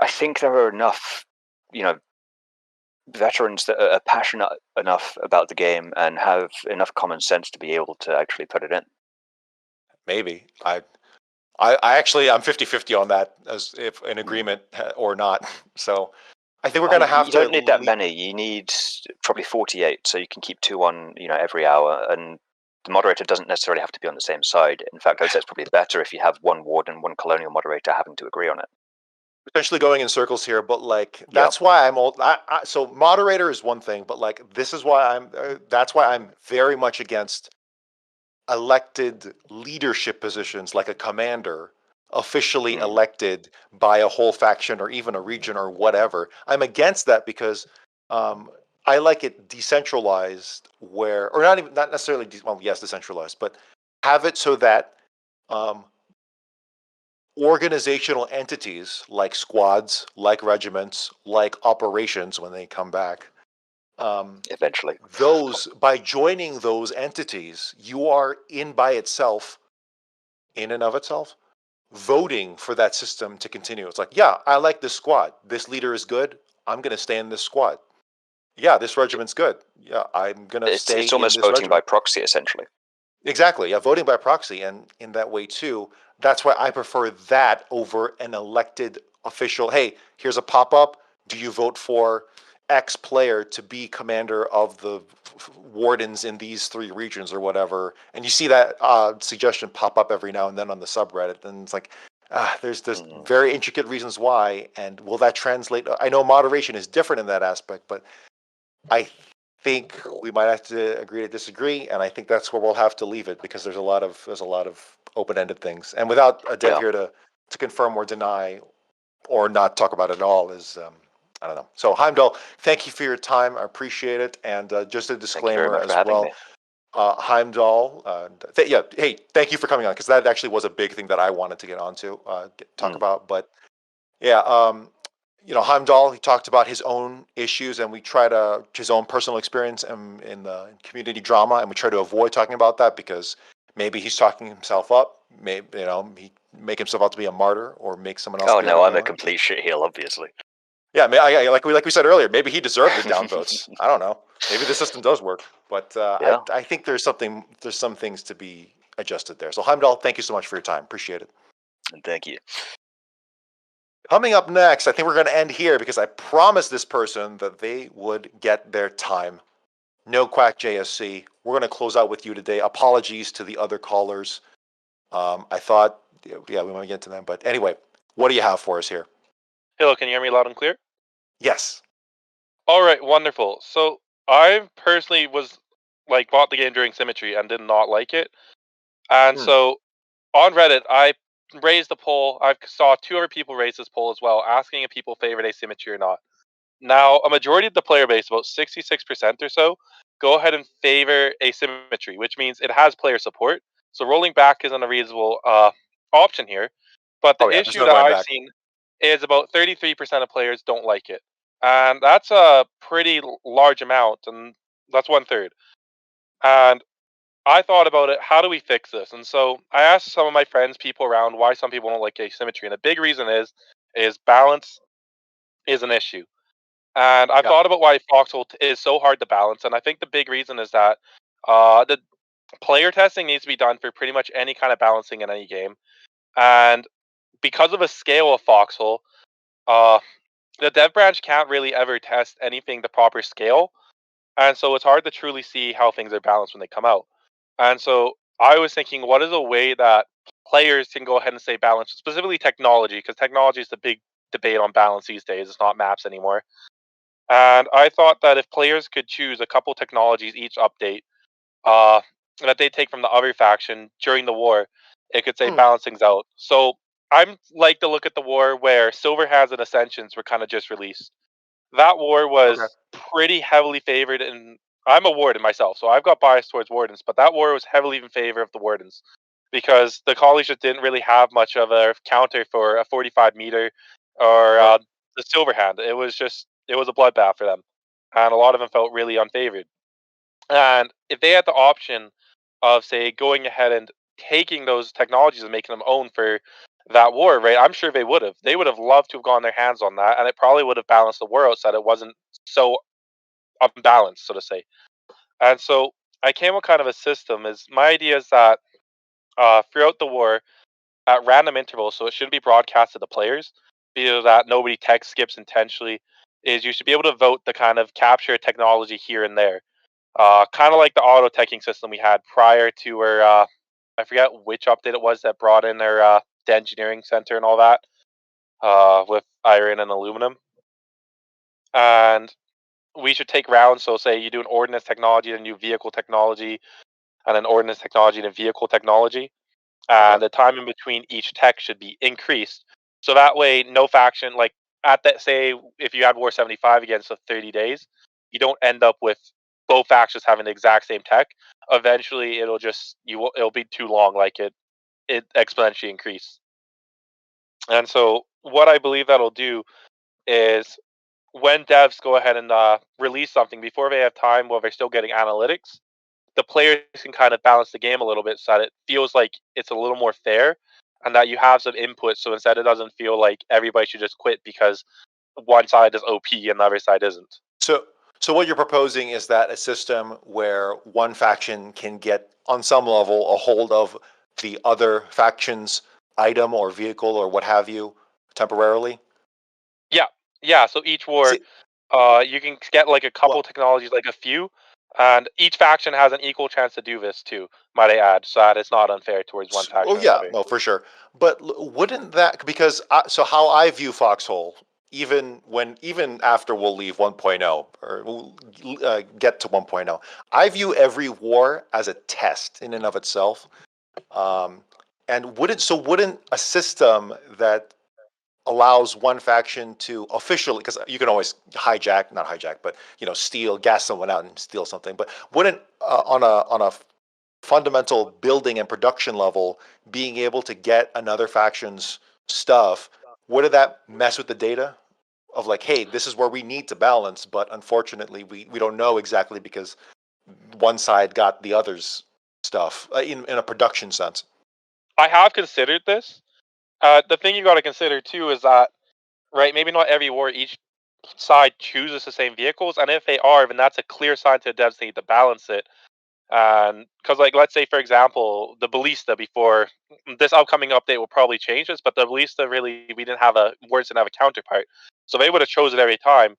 think there are enough, veterans that are passionate enough about the game and have enough common sense to be able to actually put it in. Maybe. I actually I'm 50-50 on that as if an agreement or not. So I think we're going to have You to. don't need that many. You need probably 48, so you can keep two on, every hour. And the moderator doesn't necessarily have to be on the same side. In fact, I'd say it's probably better if you have one ward and one colonial moderator having to agree on it. Potentially going in circles here, but like that's why I'm old. So moderator is one thing, but like this is why that's why I'm very much against elected leadership positions like a commander officially elected by a whole faction or even a region or whatever. I'm against that because I like it decentralized where or not necessarily yes decentralized, but have it so that organizational entities like squads, like regiments, like operations when they come back. Eventually. Those by joining those entities, you are in and of itself, voting for that system to continue. It's like, yeah, I like this squad. This leader is good. I'm gonna stay in this squad. Yeah, this regiment's good. Yeah, I'm gonna stay It's in almost this voting by regiment. proxy, essentially. Exactly. Yeah, voting by proxy, and in that way too. That's why I prefer that over an elected official. Hey, here's a pop up. Do you vote for X player to be commander of the wardens in these 3 regions or whatever? And you see that suggestion pop up every now and then on the subreddit, and it's like, there's very intricate reasons why. And will that translate? I know moderation is different in that aspect, but I think we might have to agree to disagree, and I think that's where we'll have to leave it because there's a lot of open-ended things, and without a dev here to confirm or deny or not talk about it at all is I don't know. So Heimdall, thank you for your time. I appreciate it, and just a disclaimer as well. Heimdall, hey, thank you for coming on because that actually was a big thing that I wanted to get onto, talk about, but yeah. Heimdall, he talked about his own issues and his own personal experience in the community drama, and we try to avoid talking about that because maybe he's talking himself up. Maybe, he make himself out to be a martyr or make someone else. Oh no, I'm a complete shitheel, obviously. Yeah, like we said earlier, maybe he deserved the downvotes. I don't know. Maybe the system does work, but I think there's some things to be adjusted there. So Heimdall, thank you so much for your time. Appreciate it. And thank you. Coming up next, I think we're going to end here because I promised this person that they would get their time noquackjsc. We're going to close out with you today. Apologies to the other callers. I thought, yeah, we want to get to them, but anyway, what do you have for us here? Hello, can you hear me loud and clear? Yes. All right, wonderful. So I personally was like bought the game during Symmetry and did not like it, and so on Reddit I raised a poll. I saw 2 other people raise this poll as well, asking if people favored asymmetry or not. Now, a majority of the player base, about 66% or so, go ahead and favor asymmetry, which means it has player support. So rolling back isn't a reasonable option here. But the issue that I've seen is about 33% of players don't like it. And that's a pretty large amount, and that's 1/3. And I thought about it, how do we fix this? And so I asked some of my friends, people around, why some people don't like asymmetry. And the big reason is balance is an issue. And I've thought about why Foxhole is so hard to balance, and I think the big reason is that the player testing needs to be done for pretty much any kind of balancing in any game. And because of a scale of Foxhole, the dev branch can't really ever test anything the proper scale, and so it's hard to truly see how things are balanced when they come out. And so I was thinking, what is a way that players can go ahead and say balance, specifically technology, because technology is the big debate on balance these days. It's not maps anymore. And I thought that if players could choose a couple technologies each update, uh, that they take from the other faction during the war, it could say balance things out. So I'm like to look at the war where Silverhands and Ascensions were kind of just released. That war was pretty heavily favored, and I'm a warden myself, so I've got bias towards wardens. But that war was heavily in favor of the wardens because the collies just didn't really have much of a counter for a 45 meter or the Silverhand. It was a bloodbath for them, and a lot of them felt really unfavored. And if they had the option of, say, going ahead and taking those technologies and making them own for that war, right? I'm sure they would have. They would have loved to have gotten their hands on that, and it probably would have balanced the war out so that it wasn't so unbalanced, so to say. And so I came with kind of a system. Is my idea is that throughout the war, at random intervals, so it shouldn't be broadcast to the players, either that nobody text skips intentionally, is you should be able to vote the kind of capture technology here and there. Kind of like the auto teching system we had prior to where I forget which update it was that brought in their the engineering center and all that with iron and aluminum. And we should take rounds. So say you do an ordnance technology, a new vehicle technology, and an ordnance technology and a vehicle technology. And the time in between each tech should be increased. So that way, no faction, like at that, say, if you had War 75 against the 30 days, you don't end up with both factions having the exact same tech. Eventually, it'll be too long, like it exponentially increase. And so, what I believe that'll do is when devs go ahead and release something before they have time while they're still getting analytics, the players can kind of balance the game a little bit so that it feels like it's a little more fair and that you have some input. So instead, it doesn't feel like everybody should just quit because one side is OP and the other side isn't. So what you're proposing is that a system where one faction can get, on some level, a hold of the other faction's item or vehicle or what have you temporarily? Yeah. So each war, you can get like a couple technologies, like a few, and each faction has an equal chance to do this too, might I add, so that it's not unfair towards one faction Oh or yeah, another. no, for sure. But wouldn't that, because so how I view Foxhole, even after we'll leave 1.0 or we'll get to 1.0, I view every war as a test in and of itself. And wouldn't a system that allows one faction to officially, because you can always not hijack, but steal, gas someone out and steal something, but wouldn't on a fundamental building and production level, being able to get another faction's stuff, wouldn't that mess with the data of like, hey, this is where we need to balance, but unfortunately we don't know exactly because one side got the other's stuff in a production sense? I have considered this. The thing you got to consider too is that, right, maybe not every war each side chooses the same vehicles, and if they are, then that's a clear sign to the devs they need to balance it. And because, like, let's say for example, the ballista, before this upcoming update will probably change this, but the ballista really we didn't have words didn't have a counterpart, so they would have chosen it every time.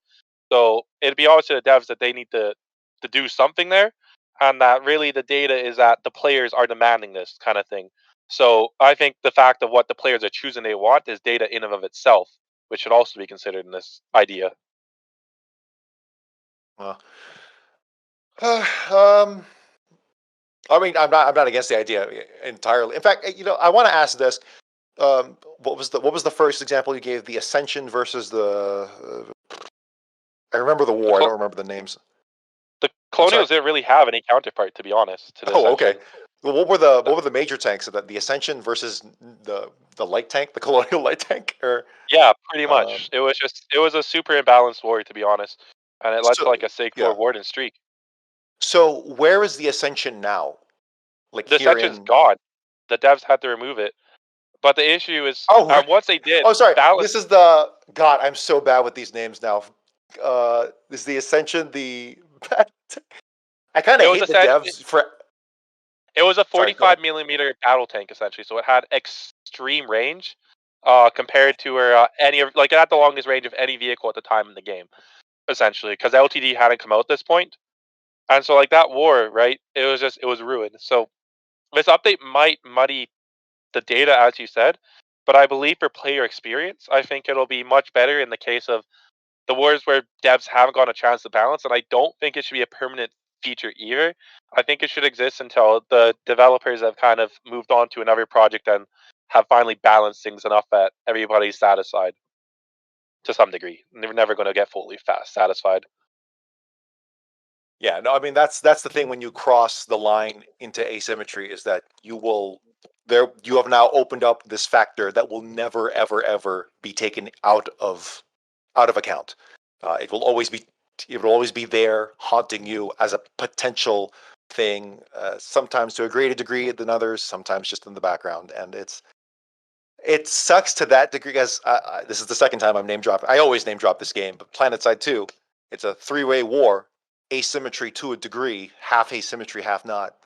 So it'd be obvious to the devs that they need to to do something there, and that really the data is that the players are demanding this kind of thing. So I think the fact of what the players are choosing they want is data in and of itself, which should also be considered in this idea. I mean, I'm not against the idea entirely. In fact, I want to ask this. What was the first example you gave? The Ascension versus the. I remember the war. I don't remember the names. The Colonials didn't really have any counterpart, to be honest. To the okay. Well, what were the major tanks? The Ascension versus the light tank, the Colonial light tank, or yeah, pretty much. It was a super imbalanced war, to be honest, and it led to like a Sig-4 Warden streak. So where is the Ascension now? Like the Ascension's gone. The devs had to remove it, but the issue is, once they did, sorry. This is the God. I'm so bad with these names now. Is the Ascension the? I kind of hate the devs for. It was a 45 millimeter battle tank essentially, so it had extreme range compared to any of it had the longest range of any vehicle at the time in the game, essentially, because LTD hadn't come out at this point, and so that war, right? It was ruined. So this update might muddy the data, as you said, but I believe for player experience, I think it'll be much better in the case of the wars where devs haven't gotten a chance to balance, and I don't think it should be a permanent feature either. I think it should exist until the developers have kind of moved on to another project and have finally balanced things enough that everybody's satisfied to some degree. They're never going to get fully satisfied. Yeah, no, I mean that's the thing when you cross the line into asymmetry is that you have now opened up this factor that will never ever be taken out of account. It will always be there haunting you as a potential thing. Sometimes to a greater degree than others. Sometimes just in the background, and it sucks to that degree. Because this is the second time I'm name dropping. I always name drop this game, but PlanetSide 2, it's a 3-way war. Asymmetry to a degree, half asymmetry, half not.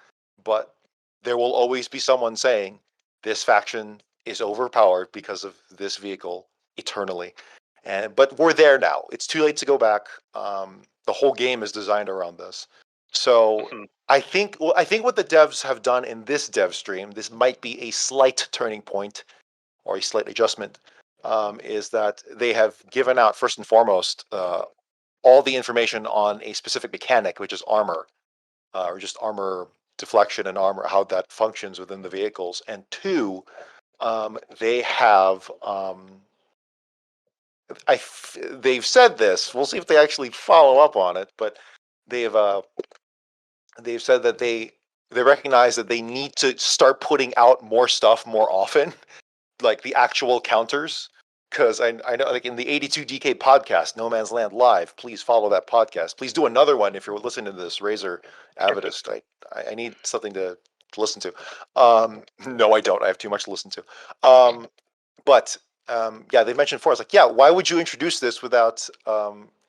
But there will always be someone saying this faction is overpowered because of this vehicle eternally. But we're there now. It's too late to go back. The whole game is designed around this. So I think what the devs have done in this dev stream, this might be a slight turning point or a slight adjustment, is that they have given out first and foremost all the information on a specific mechanic, which is armor, or just armor deflection and armor, how that functions within the vehicles. And two, they have they've said this. We'll see if they actually follow up on it, but they've said that they recognize that they need to start putting out more stuff more often, like the actual counters. Because I know, like in the 82 DK podcast, No Man's Land Live, please follow that podcast. Please do another one if you're listening to this, Razor Avidist. I need something to listen to. No, I don't. I have too much to listen to. But yeah, they mentioned before. I was like, yeah, why would you introduce this without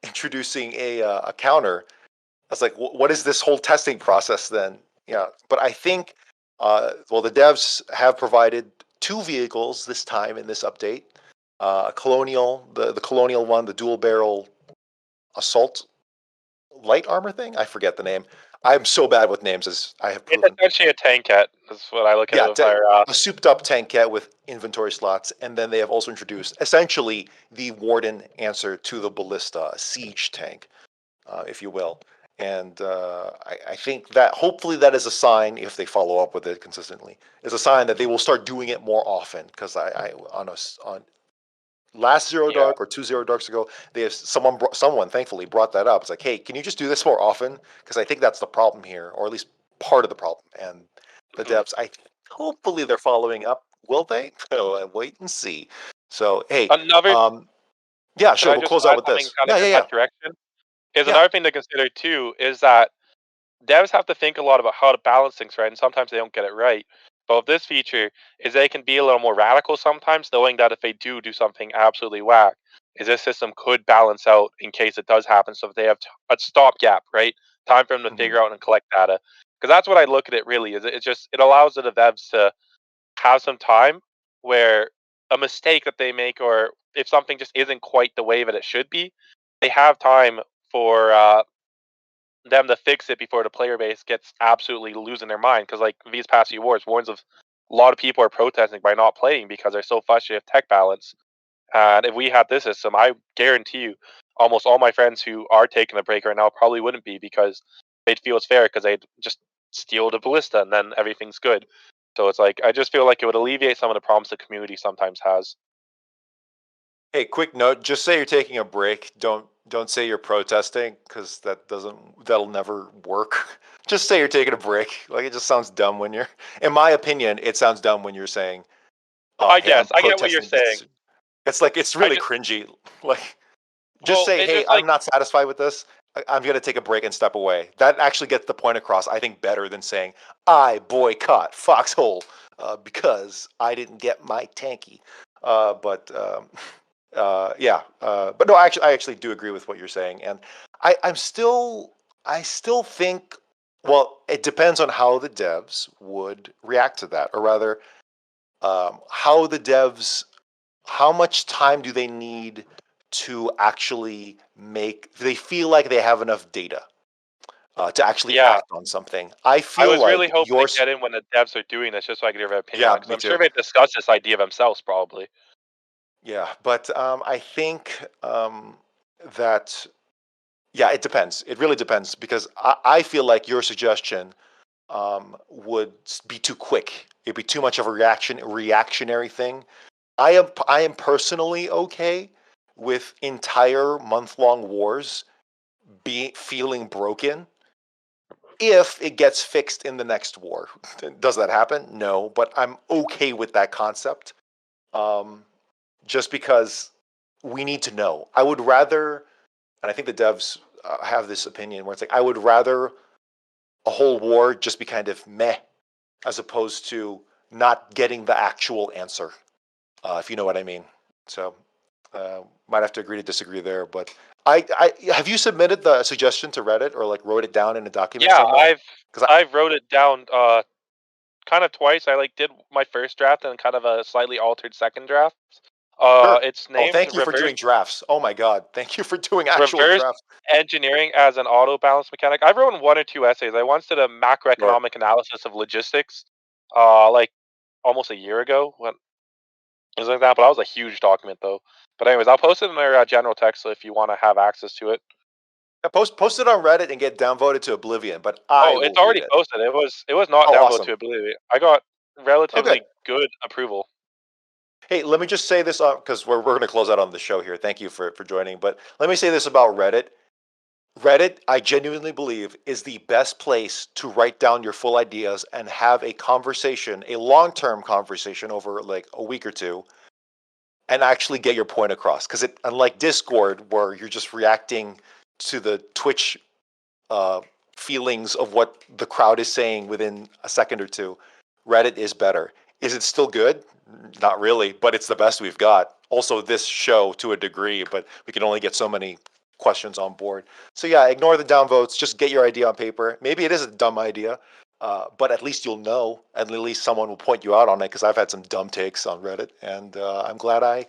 introducing a counter? I was like, what is this whole testing process then? Yeah, but I think, well, the devs have provided 2 vehicles this time in this update. Colonial, the Colonial one, the dual barrel assault light armor thing. I forget the name. I'm so bad with names, as I have proven. It's essentially a tankette. That's what I look at. A souped up tankette with inventory slots, and then they have also introduced essentially the Warden answer to the ballista, a siege tank, if you will. And I think that hopefully that is a sign, if they follow up with it consistently, is a sign that they will start doing it more often. Because on last Zero Dark or 2 Zero Darks ago, they have someone thankfully brought that up. It's like, hey, can you just do this more often? Because I think that's the problem here, or at least part of the problem. And the devs, hopefully they're following up. Will they? So wait and see. So hey, yeah, sure. We'll close out with this. That direction is another thing to consider too. Is that devs have to think a lot about how to balance things right, and sometimes they don't get it right. But with this feature, is they can be a little more radical sometimes, knowing that if they do something absolutely whack, is this system could balance out in case it does happen. So if they have a stopgap, right, time for them to figure out and collect data, because that's what I look at it really is. It allows the devs to have some time where a mistake that they make, or if something just isn't quite the way that it should be, they have time for them to fix it before the player base gets absolutely losing their mind. Because like these past few wars, warns of a lot of people are protesting by not playing because they're so frustrated with tech balance. And if we had this system, I guarantee you, almost all my friends who are taking a break right now probably wouldn't be because they'd feel it's fair because they'd just steal the ballista and then everything's good. So it's like I just feel like it would alleviate some of the problems the community sometimes has. Hey, quick note: just say you're taking a break. Don't say you're protesting because that'll never work. Just say you're taking a break. Like it just sounds dumb when you're. In my opinion, it sounds dumb when you're saying, I "Hey, I'm guess I get what you're protesting this." saying. It's like it's really cringy. Like just say, It's "Hey, just I'm like not satisfied with this. I'm going to take a break and step away." That actually gets the point across. I think better than saying, "I boycott Foxhole because I didn't get my tanky." But yeah, but no, I actually do agree with what you're saying, and I still think. Well, it depends on how the devs would react to that, or rather, how the devs, how much time do they need to actually make? Do they feel like they have enough data to actually yeah. act on something? I I feel was really like hoping to yours. get in when the devs are doing this just so I could hear their opinion on Yeah, it because me I'm sure too. they've discussed this idea themselves probably. Yeah, but I think that yeah, it depends. It really depends because I feel like your suggestion would be too quick. It'd be too much of a reactionary thing. I am personally okay with entire month-long wars feeling broken if it gets fixed in the next war. Does that happen? No, but I'm okay with that concept. Um, just because we need to know. I would rather, and I think the devs have this opinion where it's like I would rather a whole war just be kind of meh, as opposed to not getting the actual answer, if you know what I mean. So, might have to agree to disagree there. But I have you submitted the suggestion to Reddit or like wrote it down in a document Yeah, somewhere? Because I've wrote it down kind of twice. I like did my first draft and kind of a slightly altered second draft. sure. It's Oh, named thank you for doing drafts. Oh my God, thank you for doing actual reverse drafts. engineering as an auto balance mechanic. I've written one or two essays. I once did a Sure. macroeconomic analysis of logistics, like almost a year ago. When as an example, that was a huge document though. But anyways, I'll post it in our general text so if you want to have access to it. Yeah, post it on Reddit and get downvoted to oblivion, but I Oh, will it's read already it. posted. It was not Oh, downvoted awesome. to Oblivion. I got Oh, good. relatively good approval. Hey, let me just say this because we're going to close out on the show here. Thank you for joining. But let me say this about Reddit. Reddit, I genuinely believe, is the best place to write down your full ideas and have a conversation, a long term conversation over like a week or two, and actually get your point across. Because unlike Discord, where you're just reacting to the Twitch uh, feelings of what the crowd is saying within a second or two, Reddit is better. Is it still good? Not really, but it's the best we've got. Also, this show to a degree, but we can only get so many questions on board. So yeah, ignore the downvotes. Just get your idea on paper. Maybe it is a dumb idea, but at least you'll know, and at least someone will point you out on it. Because I've had some dumb takes on Reddit, and I'm glad I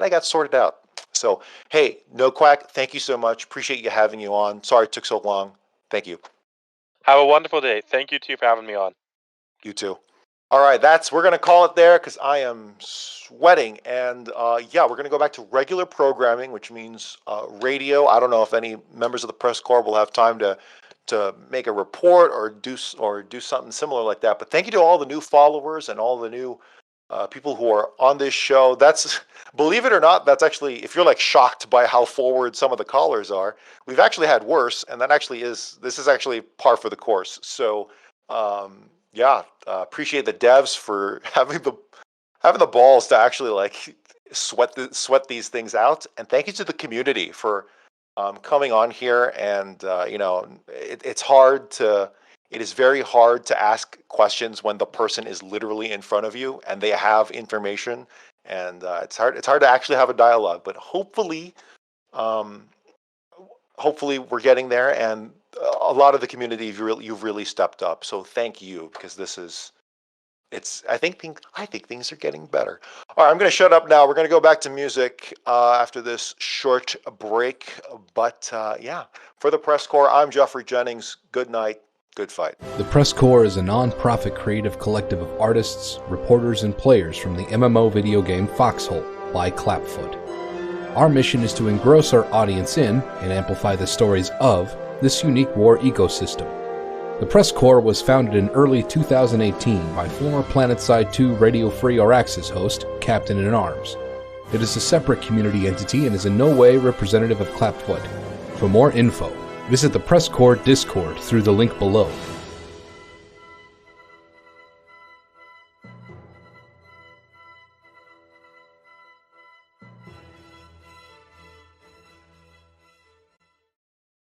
got sorted out. So hey, No Quack, thank you so much. Appreciate you having you on. Sorry it took so long. Thank you. Have a wonderful day. Thank you too for having me on. You too. All right, we're gonna call it there because I am sweating, and yeah, we're gonna go back to regular programming, which means radio. I don't know if any members of the press corps will have time to make a report or do something similar like that. But thank you to all the new followers and all the new people who are on this show. That's believe it or not, that's actually if you're like shocked by how forward some of the callers are, we've actually had worse, and this is actually par for the course. So. Yeah, appreciate the devs for having the balls to actually like sweat these things out, and thank you to the community for coming on here. And it is very hard to ask questions when the person is literally in front of you and they have information, and it's hard to actually have a dialogue. But um, hopefully we're getting there, and a lot of the community you've really stepped up. So thank you because I think things are getting better. All right, I'm going to shut up now. We're going to go back to music after this short break. But yeah, for the Press Corps, I'm Jeffrey Jennings. Good night. Good fight. The Press Corps is a non-profit creative collective of artists, reporters, and players from the MMO video game Foxhole by Clapfoot. Our mission is to engross our audience in and amplify the stories of this unique war ecosystem. The Press Corps was founded in early 2018 by former PlanetSide 2 Radio Free Araxis host, Captain-in-Arms. It is a separate community entity and is in no way representative of Clapfoot. For more info, visit the Press Corps Discord through the link below.